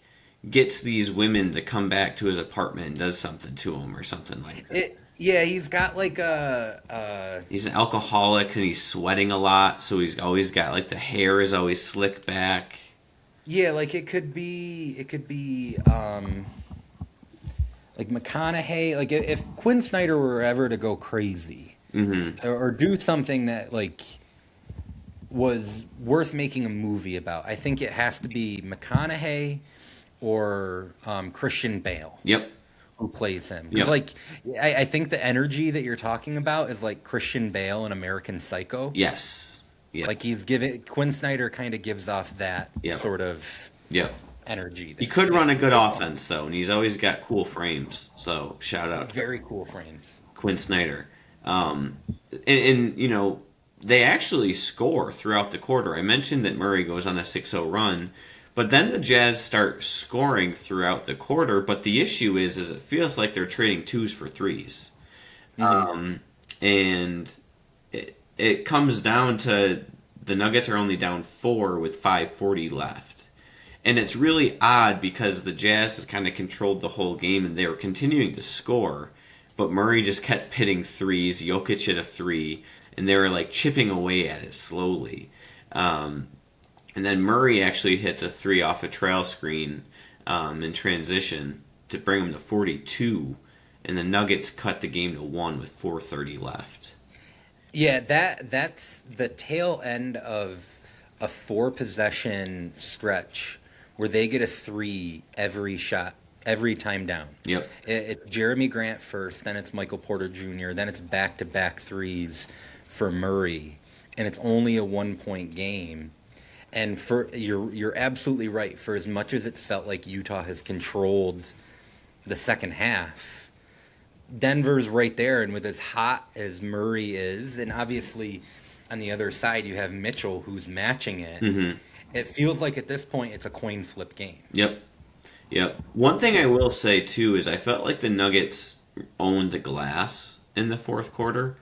gets these women to come back to his apartment and does something to him or something like that. Yeah, he's got like He's an alcoholic and he's sweating a lot, so he's always got like the hair is always slicked back. yeah, like it could be like McConaughey, like if Quinn Snyder were ever to go crazy or do something that like was worth making a movie about, I think it has to be McConaughey or Christian Bale. Yep. Who plays him? Because like I think the energy that you're talking about is like Christian Bale in American Psycho. Yes. Yep. Like Quinn Snyder kind of gives off that sort of energy. He could run a good offense though, and he's always got cool frames. So shout out. Very cool frames. Quinn Snyder. And you know, they actually score throughout the quarter. I mentioned that Murray goes on a 6-0 run, but then the Jazz start scoring throughout the quarter. But the issue is it feels like they're trading 2s for 3s. And it comes down to the Nuggets are only down 4 with 5:40 left. And it's really odd because the Jazz has kind of controlled the whole game and they were continuing to score, but Murray just kept hitting 3s. Jokic hit a 3, and they were like chipping away at it slowly. And then Murray actually hits a 3 off a trail screen in transition to bring him to 42, and the Nuggets cut the game to 1 with 4:30 left. Yeah, that's the tail end of a 4-possession stretch where they get a 3 every shot, every time down. Yep. It's Jeremy Grant first, then it's Michael Porter Jr., then it's back-to-back 3s for Murray, and it's only a 1-point game. And you're absolutely right. For as much as it's felt like Utah has controlled the second half, Denver's right there, and with as hot as Murray is, and obviously on the other side you have Mitchell who's matching it. It feels like at this point it's a coin flip game. Yep. One thing I will say too is I felt like the Nuggets owned the glass in the fourth quarter.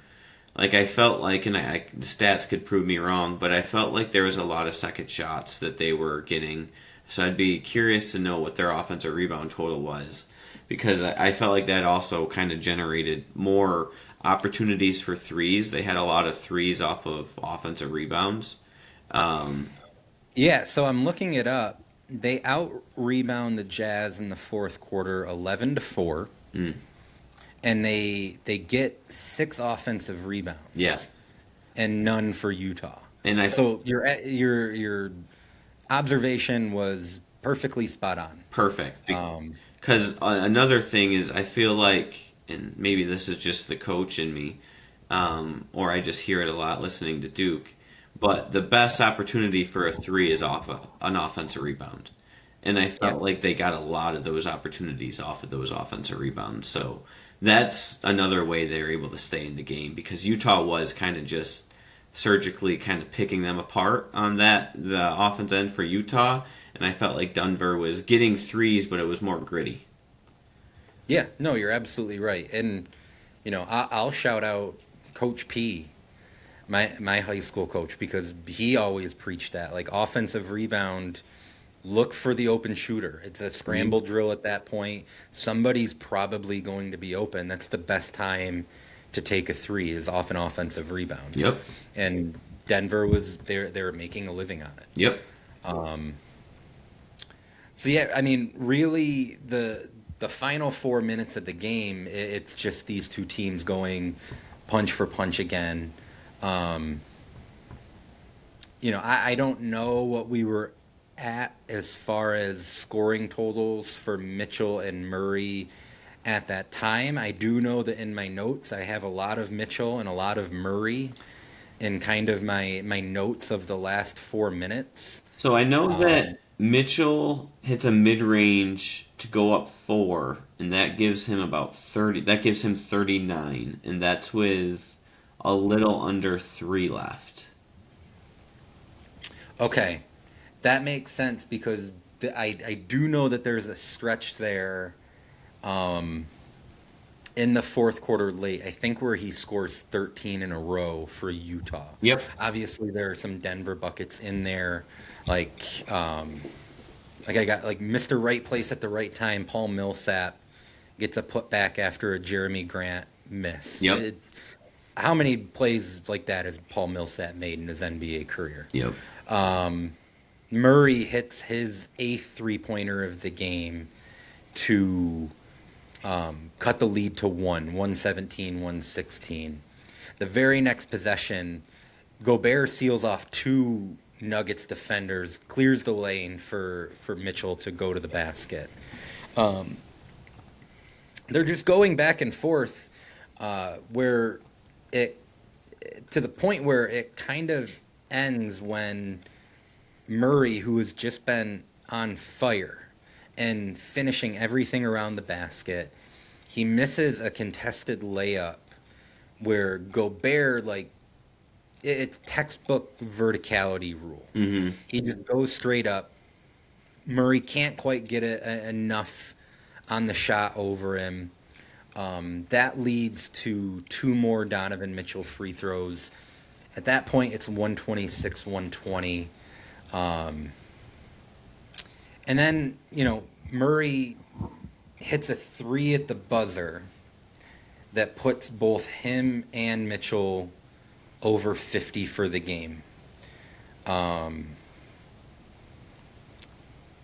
Like I felt like, and the stats could prove me wrong, but I felt like there was a lot of second shots that they were getting. So I'd be curious to know what their offensive rebound total was, because I felt like that also kind of generated more opportunities for 3s. They had a lot of 3s off of offensive rebounds. Yeah, so I'm looking it up. They out-rebound the Jazz in the fourth quarter 11-4. And they get 6 offensive rebounds. Yeah. And none for Utah. And so your observation was perfectly spot on. Perfect. Because another thing is I feel like, and maybe this is just the coach in me, or I just hear it a lot listening to Duke, but the best opportunity for a 3 is off an offensive rebound. And I felt like they got a lot of those opportunities off of those offensive rebounds. So that's another way they were able to stay in the game, because Utah was kind of just surgically kind of picking them apart on the offense end for Utah, and I felt like Denver was getting 3s, but it was more gritty. Yeah, no, you're absolutely right. And, you know, I'll shout out Coach P. my high school coach, because he always preached that, like, offensive rebound, look for the open shooter. It's a Mhm. scramble drill at that point. Somebody's probably going to be open. That's the best time to take a three, is off an offensive rebound. Yep. And Denver was there, they were making a living on it. Yep. So yeah, I mean, really, the final 4 minutes of the game, it's just these two teams going punch for punch again. Um, I don't know what we were at as far as scoring totals for Mitchell and Murray at that time. I do know that in my notes I have a lot of Mitchell and a lot of Murray in kind of my notes of the last 4 minutes. So I know that Mitchell hits a mid range to go up four, and that gives him about 30. That gives him 39, and that's with a little under three left. Okay, that makes sense because I do know that there's a stretch there in the fourth quarter late, I think, where he scores 13 in a row for Utah. Yep. Obviously, there are some Denver buckets in there, like I got like Mr. Right Place at the right time. Paul Millsap gets a putback after a Jeremy Grant miss. Yep. How many plays like that has Paul Millsap made in his NBA career? Yep. Murray hits his eighth three-pointer of the game to cut the lead to 117, 116. The very next possession, Gobert seals off two Nuggets defenders, clears the lane for Mitchell to go to the basket. They're just going back and forth where it to the point where it kind of ends when Murray, who has just been on fire and finishing everything around the basket, he misses a contested layup where Gobert, like, it's textbook verticality rule. Mm-hmm. He just goes straight up. Murray can't quite get it enough on the shot over him. That leads to two more Donovan Mitchell free throws. At that point, it's 126, 120. And then, Murray hits a three at the buzzer that puts both him and Mitchell over 50 for the game.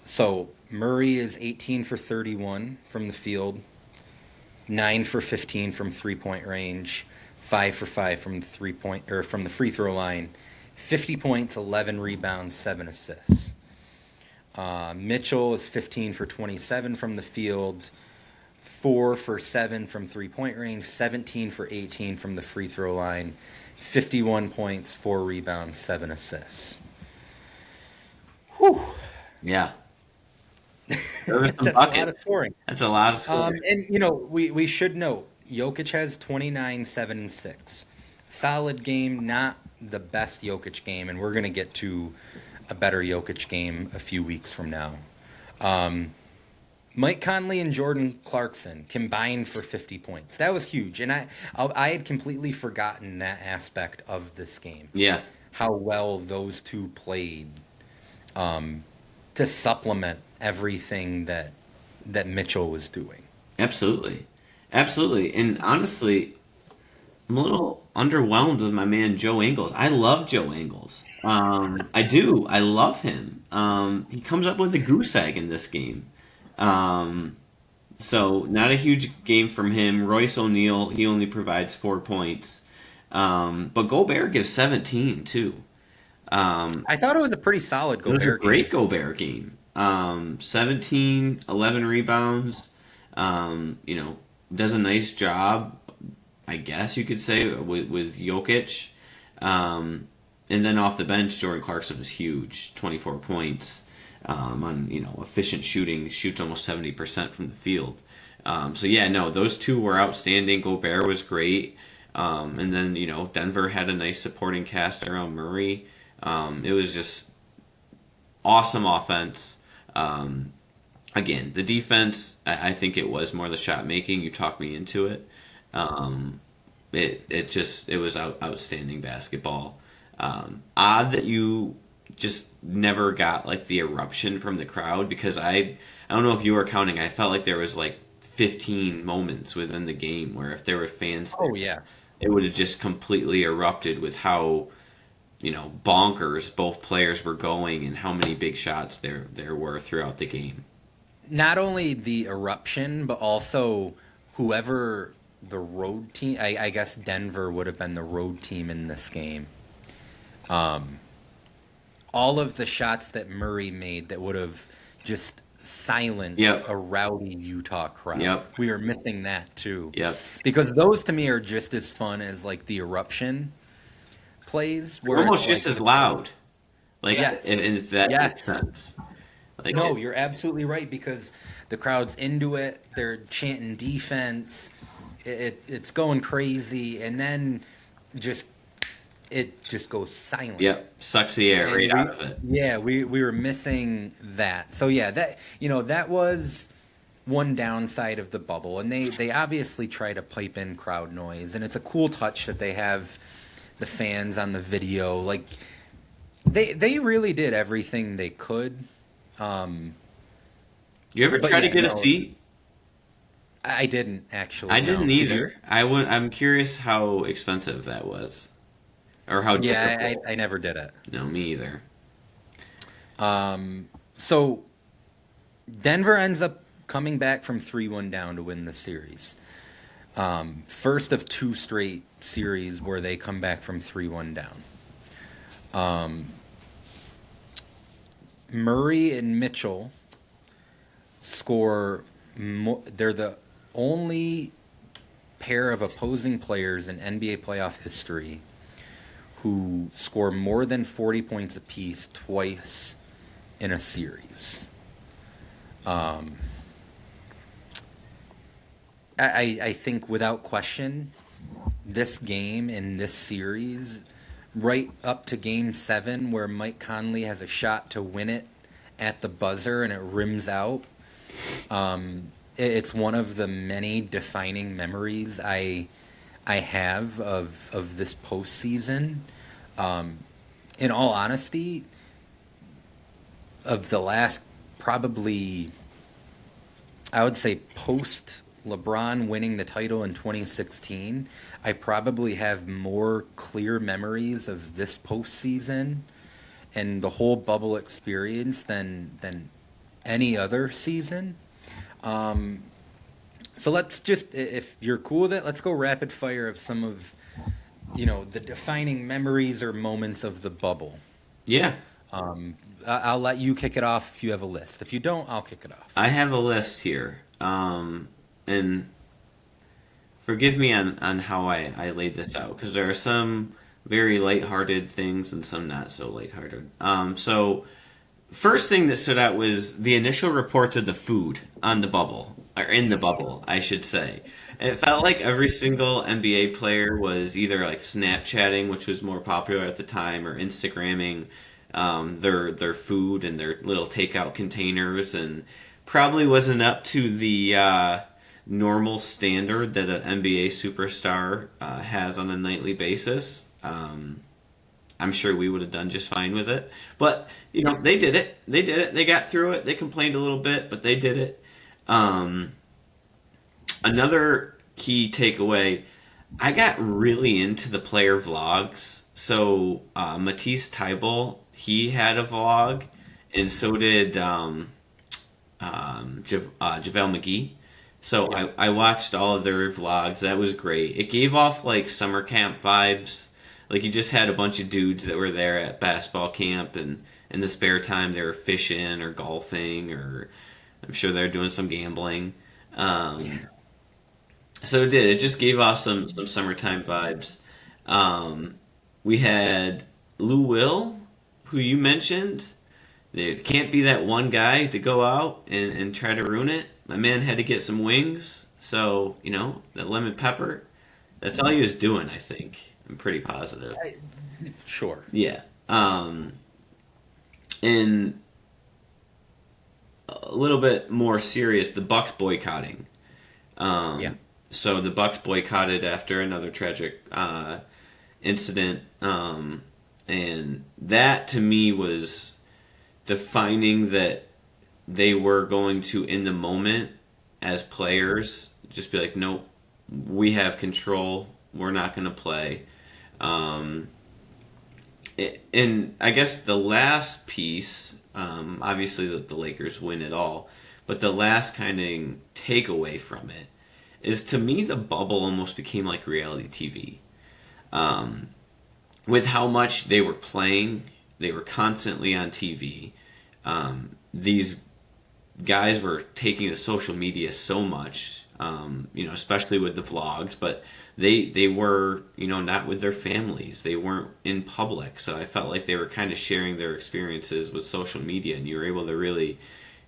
So Murray is 18 for 31 from the field, 9 for 15 from 3-point range, 5 for 5 from the from the free throw line, 50 points, 11 rebounds, 7 assists. Mitchell is 15 for 27 from the field, 4 for 7 from 3-point range, 17 for 18 from the free throw line, 51 points, 4 rebounds, 7 assists. Whew. Yeah. There was some That's buckets. a lot of scoring. That's a lot of scoring. And we should note, Jokic has 29, 7, and 6. Solid game, not the best Jokic game, and we're going to get to a better Jokic game a few weeks from now. Mike Conley and Jordan Clarkson combined for 50 points. That was huge, and I had completely forgotten that aspect of this game. Yeah. How well those two played to supplement everything that Mitchell was doing. Absolutely. Absolutely. And honestly, I'm a little underwhelmed with my man Joe Ingles. I love Joe Ingles. I do. I love him. He comes up with a goose egg in this game. So not a huge game from him. Royce O'Neal, he only provides 4 points. But Gobert gives 17 too. I thought it was a pretty solid It was a Gobert great game. Gobert game. 17, 11 rebounds. Does a nice job, I guess you could say, with Jokic. And then off the bench, Jordan Clarkson was huge, 24 points on efficient shooting, shoots almost 70% from the field. Those two were outstanding. Gobert was great, and then Denver had a nice supporting cast around Murray. It was just awesome offense. Again, the defense, I think it was more the shot making. You talked me into it. it was outstanding basketball. Odd that you just never got like the eruption from the crowd, because I don't know if you were counting. I felt like there was like 15 moments within the game where if there were fans there, Oh yeah. it would have just completely erupted with how, bonkers both players were going and how many big shots there were throughout the game. Not only the eruption, but also whoever the road team. I guess Denver would have been the road team in this game. All of the shots that Murray made that would have just silenced Yep. a rowdy Utah crowd. Yep. We are missing that too. Yep. Because those to me are just as fun as like the eruption plays. Where Almost it's just like as loud. Like, Yes. if that Yes. makes sense. Like, No, you're absolutely right, because the crowd's into it. They're chanting defense. It's going crazy, and then it just goes silent. Yep, sucks the air And right out of it. Yeah, we were missing that. So yeah, that was one downside of the bubble, and they obviously try to pipe in crowd noise, and it's a cool touch that they have the fans on the video. Like they really did everything they could. You ever But try to yeah, get a no. seat? I didn't actually. I no. didn't Did you? either. I'm curious how expensive that was, or how Yeah, difficult. I never did it. No, me either. So Denver ends up coming back from 3-1 down to win the series. First of two straight series where they come back from 3-1 down. Murray and Mitchell score. They're the only pair of opposing players in NBA playoff history who score more than 40 points apiece twice in a series. I think without question, this game in this series, right up to Game 7, where Mike Conley has a shot to win it at the buzzer and it rims out, it's one of the many defining memories I have of this postseason. In all honesty, of the last probably, I would say post LeBron winning the title in 2016, I probably have more clear memories of this postseason and the whole bubble experience than any other season. So let's just, if you're cool with it, let's go rapid fire of some of, the defining memories or moments of the bubble. Yeah, I'll let you kick it off if you have a list. If you don't, I'll kick it off. I have a list here, and forgive me on how I laid this out, because there are some very lighthearted things and some not so lighthearted. So first thing that stood out was the initial reports of the food on the bubble, or in the bubble, I should say. It felt like every single NBA player was either like Snapchatting, which was more popular at the time, or Instagramming their food and their little takeout containers, and probably wasn't up to the normal standard that an NBA superstar has on a nightly basis. I'm sure we would have done just fine with it. But, they did it. They did it. They got through it. They complained a little bit, but they did it. Another key takeaway, I got really into the player vlogs. So Matisse Thybulle, he had a vlog, and so did JaVale McGee. So Yeah. I watched all of their vlogs. That was great. It gave off like summer camp vibes. Like you just had a bunch of dudes that were there at basketball camp, and in the spare time they were fishing or golfing, or I'm sure they're doing some gambling. So it did. It just gave off some summertime vibes. We had Lou Will, who you mentioned. There can't be that one guy to go out and try to ruin it. My man had to get some wings, so that lemon pepper. That's all he was doing, I think. I'm pretty positive. Sure. Yeah. And a little bit more serious, the Bucks boycotting. Yeah. so the Bucks boycotted after another tragic incident, and that to me was defining that they were going to, in the moment, as players, just be like, nope, we have control. We're not going to play. Um, and I guess the last piece, obviously the Lakers win it all, but the last kind of takeaway from it is, to me, the bubble almost became like reality TV. Um, with how much they were playing, they were constantly on TV. These guys were taking to social media so much, especially with the vlogs, but they were, not with their families. They weren't in public. So I felt like they were kind of sharing their experiences with social media, and you were able to really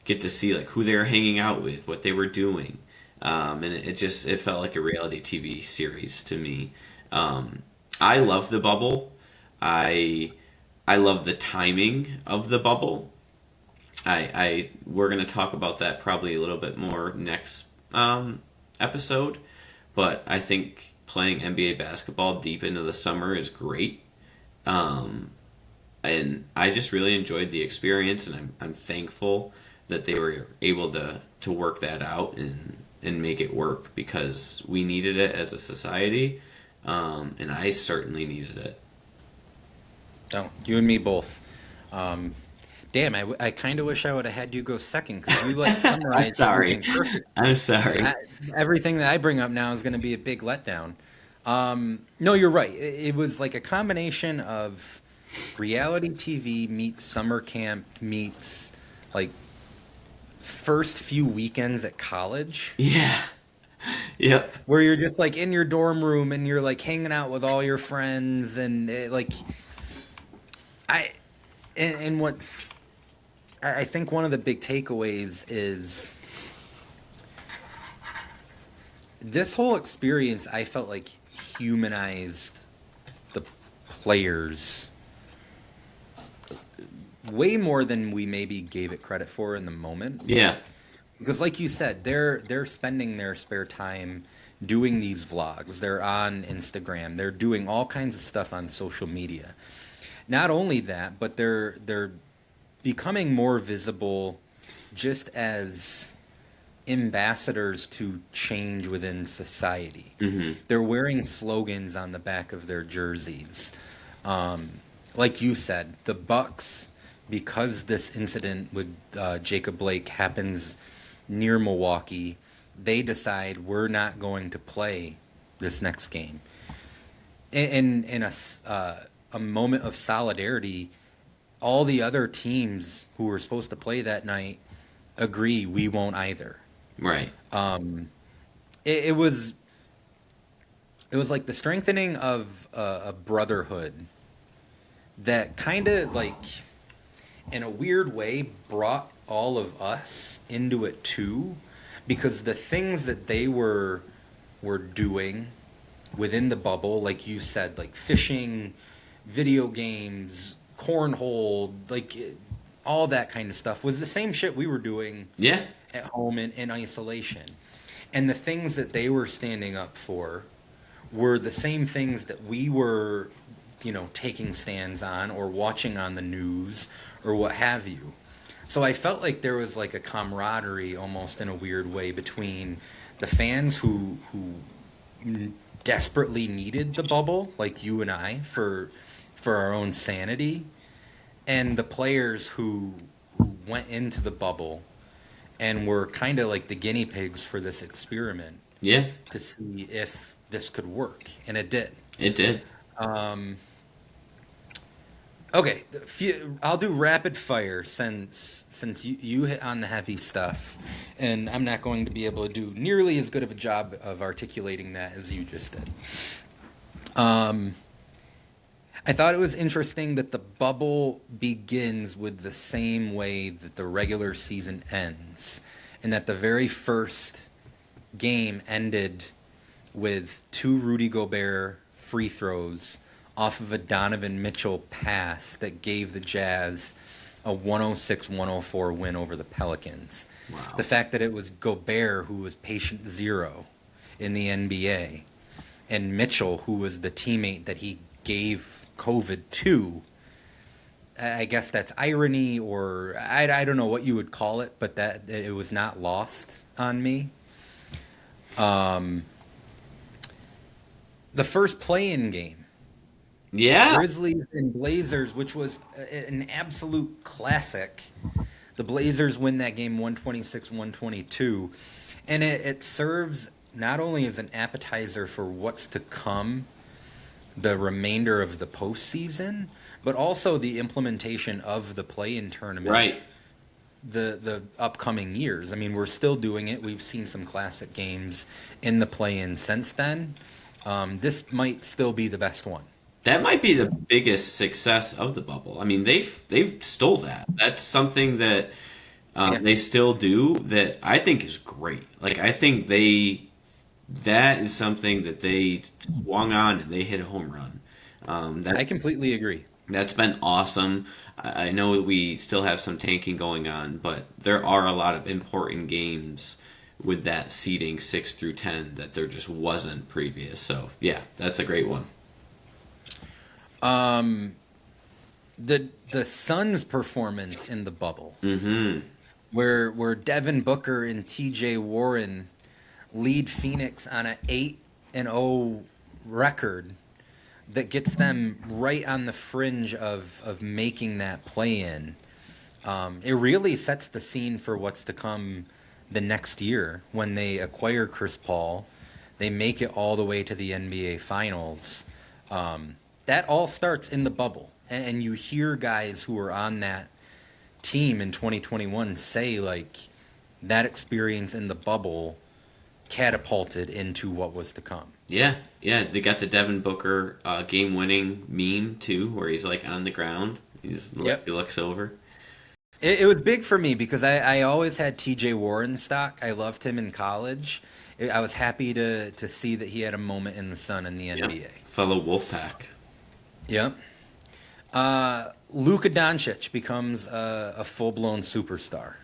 get to see like who they were hanging out with, what they were doing. And it felt like a reality TV series to me. I love the bubble. I love the timing of the bubble. We're going to talk about that probably a little bit more next episode, but I think playing NBA basketball deep into the summer is great, and I just really enjoyed the experience, and I'm thankful that they were able to work that out and make it work, because we needed it as a society, and I certainly needed it. Oh, you and me both. Damn, I kind of wish I would have had you go second, because you like I'm summarized sorry. everything perfect. I'm sorry. Everything that I bring up now is going to be a big letdown. No, you're right. It was like a combination of reality TV meets summer camp meets like first few weekends at college, Yeah. Yep. where you're just like in your dorm room and you're like hanging out with all your friends and I and what's I think one of the big takeaways is this whole experience. I felt like humanized the players way more than we maybe gave it credit for in the moment. Yeah. Because like you said, they're spending their spare time doing these vlogs. They're on Instagram. They're doing all kinds of stuff on social media. Not only that, but they're becoming more visible just as ambassadors to change within society. Mm-hmm. They're wearing slogans on the back of their jerseys. Like you said, the Bucks, because this incident with Jacob Blake happens near Milwaukee, they decide we're not going to play this next game. In a moment of solidarity, all the other teams who were supposed to play that night agree we won't either. Right. It was like the strengthening of a brotherhood that kind of like, in a weird way, brought all of us into it too, because the things that they were doing within the bubble, like you said, like fishing, video games, cornhole, like all that kind of stuff, was the same shit we were doing Yeah. at home in isolation. And the things that they were standing up for were the same things that we were, taking stands on or watching on the news or what have you. So I felt like there was like a camaraderie almost in a weird way between the fans who desperately needed the bubble, like you and I, for our own sanity, and the players who went into the bubble and were kind of like the guinea pigs for this experiment Yeah. to see if this could work, and it did. It did. Okay, I'll do rapid fire since you hit on the heavy stuff, and I'm not going to be able to do nearly as good of a job of articulating that as you just did. I thought it was interesting that the bubble begins with the same way that the regular season ends, and that the very first game ended with 2 Rudy Gobert free throws off of a Donovan Mitchell pass that gave the Jazz a 106-104 win over the Pelicans. Wow. The fact that it was Gobert who was patient zero in the NBA. And Mitchell, who was the teammate that he gave COVID to, I guess that's irony, or I don't know what you would call it, but that it was not lost on me. The first play-in game, Yeah. Grizzlies and Blazers, which was an absolute classic. The Blazers win that game 126-122, and it serves not only as an appetizer for what's to come, the remainder of the postseason, but also the implementation of the play-in tournament. Right. The upcoming years. I mean, we're still doing it. We've seen some classic games in the play-in since then. This might still be the best one. That might be the biggest success of the bubble. I mean, they've stole that. That's something that they still do that I think is great. Like, I think that is something that they swung on and they hit a home run. I completely agree. That's been awesome. I know that we still have some tanking going on, but there are a lot of important games with that seeding 6 through 10 that there just wasn't previous. So, yeah, that's a great one. The Suns' performance in the bubble, Mm-hmm. where Devin Booker and T.J. Warren lead Phoenix on an 8-0 record that gets them right on the fringe of making that play-in. It really sets the scene for what's to come the next year when they acquire Chris Paul. They make it all the way to the NBA Finals. That all starts in the bubble. And you hear guys who are on that team in 2021 say, like, that experience in the bubble catapulted into what was to come. Yeah, they got the Devin Booker game-winning meme, too, where he's, like, on the ground. He looks over. It was big for me because I always had T.J. Warren stock. I loved him in college. I was happy to see that he had a moment in the sun in the NBA. Fellow Wolfpack. Yep. Luka Doncic becomes a full-blown superstar.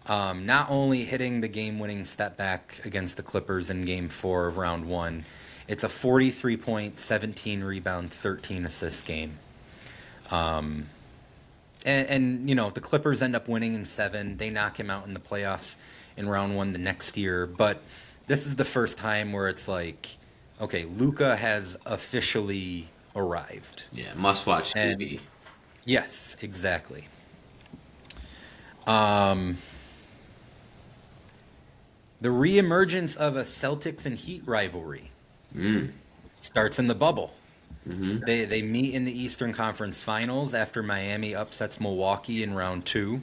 Not only hitting the game-winning step back against the Clippers in Game 4 of Round 1, it's a 43-point, 17-rebound, 13-assist game. And you know, the Clippers end up winning in 7. They knock him out in the playoffs in Round 1 the next year. But this is the first time where it's like, okay, Luka has officially arrived. Yeah, must-watch TV. Yes, exactly. The reemergence of a Celtics and Heat rivalry starts in the bubble. Mm-hmm. They meet in the Eastern Conference Finals after Miami upsets Milwaukee in Round 2.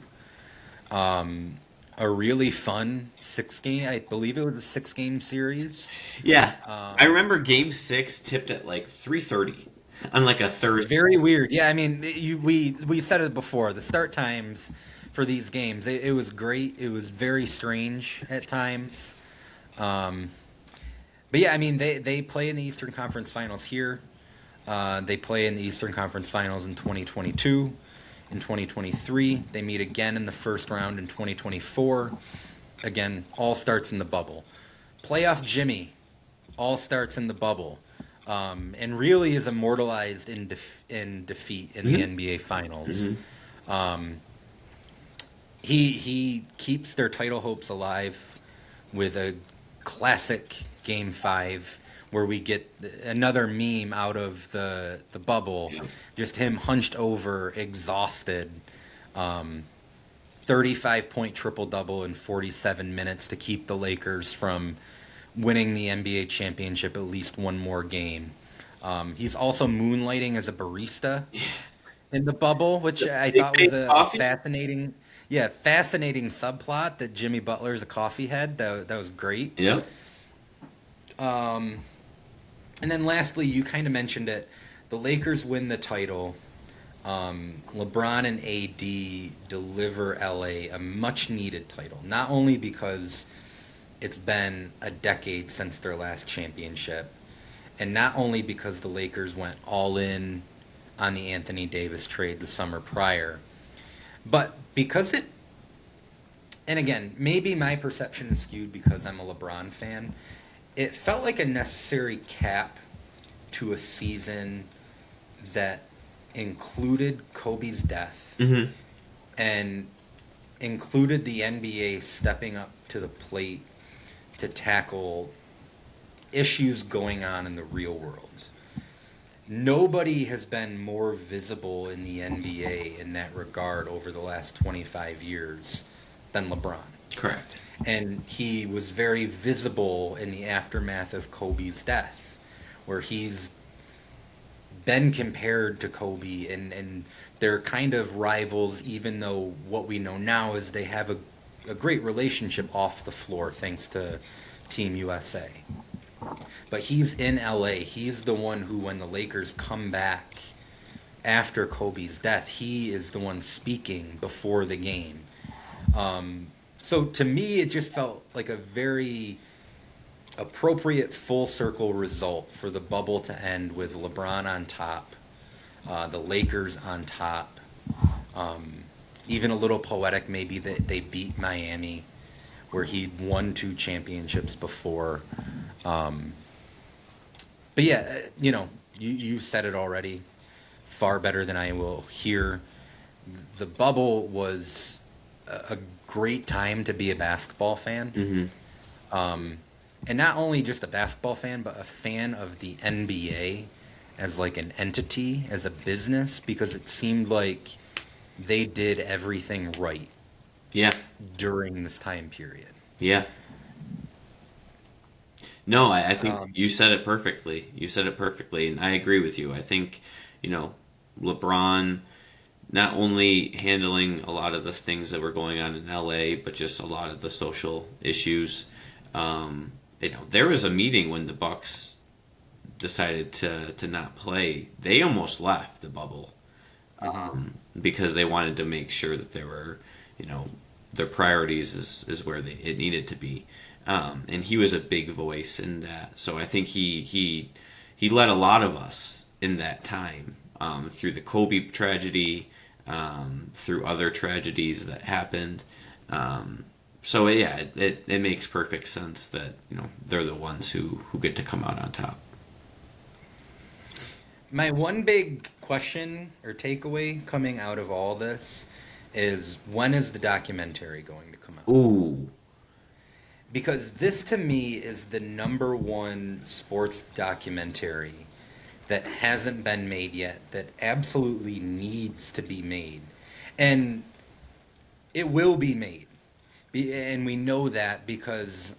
A really fun 6-game, I believe it was a 6-game series. Yeah, I remember Game 6 tipped at like 3:30 on like a Thursday. Very weird. Yeah, I mean, we said it before. The start times for these games, it was great. It was very strange at times. But yeah, I mean, they play in the Eastern Conference Finals here. They play in the Eastern Conference Finals in 2022. In 2023, they meet again in the first round in 2024. Again, all starts in the bubble. Playoff Jimmy all starts in the bubble. And really is immortalized in defeat in the NBA Finals. He keeps their title hopes alive with a classic Game 5 where we get another meme out of the bubble. Yeah. Just him hunched over, exhausted. 35-point triple-double in 47 minutes to keep the Lakers from winning the NBA championship at least one more game. He's also moonlighting as a barista in the bubble, which I thought was a fascinating subplot that Jimmy Butler's a coffee head. That was great. Yeah. And then lastly, you kind of mentioned it. The Lakers win the title. LeBron and AD deliver LA a much-needed title, not only because it's been a decade since their last championship, and not only because the Lakers went all in on the Anthony Davis trade the summer prior, but because and again, maybe my perception is skewed because I'm a LeBron fan. It felt like a necessary cap to a season that included Kobe's death Mm-hmm. and included the NBA stepping up to the plate to tackle issues going on in the real world. Nobody has been more visible in the NBA in that regard over the last 25 years than LeBron. Correct. And he was very visible in the aftermath of Kobe's death, where he's been compared to Kobe, and they're kind of rivals, even though what we know now is they have a great relationship off the floor thanks to Team USA. But he's in LA. He's the one who, when the Lakers come back after Kobe's death, he is the one speaking before the game. So to me, it just felt like a very appropriate full circle result for the bubble to end with LeBron on top, the Lakers on top. Even a little poetic maybe that they beat Miami, where he'd won 2 championships before. But yeah, you said it already far better than I will hear. The bubble was a great time to be a basketball fan. Mm-hmm. And not only just a basketball fan, but a fan of the NBA as like an entity, as a business, because it seemed like they did everything right. Yeah. During this time period. Yeah. No, I think you said it perfectly. You said it perfectly, and I agree with you. I think, LeBron not only handling a lot of the things that were going on in LA, but just a lot of the social issues. There was a meeting when the Bucks decided to not play. They almost left the bubble because they wanted to make sure that there were, their priorities is where it needed to be. And he was a big voice in that. So I think he led a lot of us in that time through the Kobe tragedy, through other tragedies that happened. So yeah, it makes perfect sense that they're the ones who get to come out on top. My one big question or takeaway coming out of all this is, when is the documentary going to come out? Ooh. Because this to me is the number one sports documentary that hasn't been made yet, that absolutely needs to be made. And it will be made. And we know that because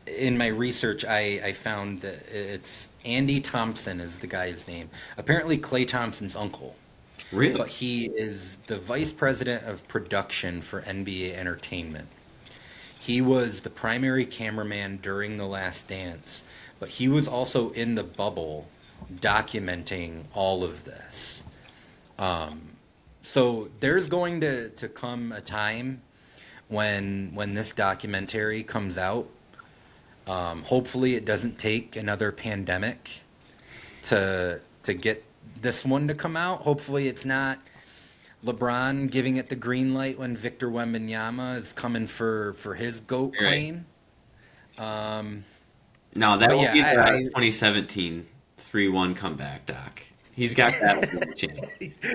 in my research I found that it's Andy Thompson is the guy's name. Apparently Klay Thompson's uncle. Really? But he is the vice president of production for NBA Entertainment. He was the primary cameraman during The Last Dance, but he was also in the bubble documenting all of this. So there's going to come a time when this documentary comes out. Hopefully it doesn't take another pandemic to get this one to come out. Hopefully it's not LeBron giving it the green light when Victor Wembanyama is coming for his GOAT claim. No, that will be the 2017 3-1 comeback, Doc. He's got that on the channel.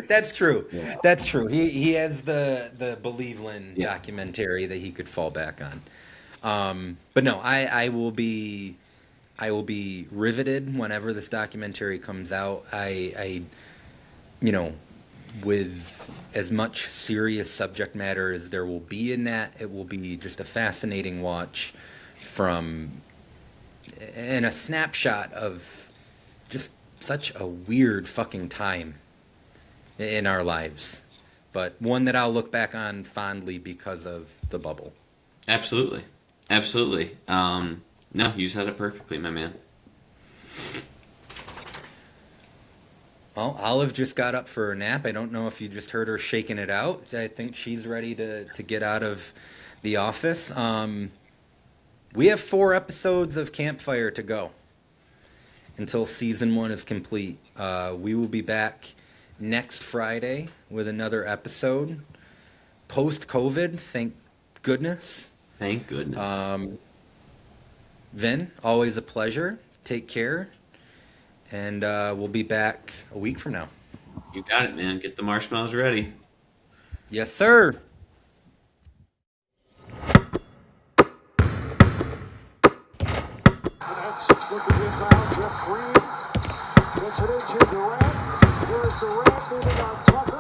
That's true. Yeah. That's true. He has the Believeland documentary that he could fall back on. But no, I will be riveted whenever this documentary comes out. I with as much serious subject matter as there will be in that, it will be just a fascinating watch and a snapshot of just such a weird fucking time in our lives, but one that I'll look back on fondly because of the bubble. Absolutely. No, you said it perfectly, my man. Well, Olive just got up for a nap. I don't know if you just heard her shaking it out. I think she's ready to get out of the office. We have 4 episodes of Campfire to go until season 1 is complete. We will be back next Friday with another episode. post-COVID, thank goodness. Thank goodness. Vin, always a pleasure. Take care. And we'll be back a week from now. You got it, man. Get the marshmallows ready. Yes, sir. Nets looking inbound. Jeff Green gets it into Durant. Here is Durant moving on top.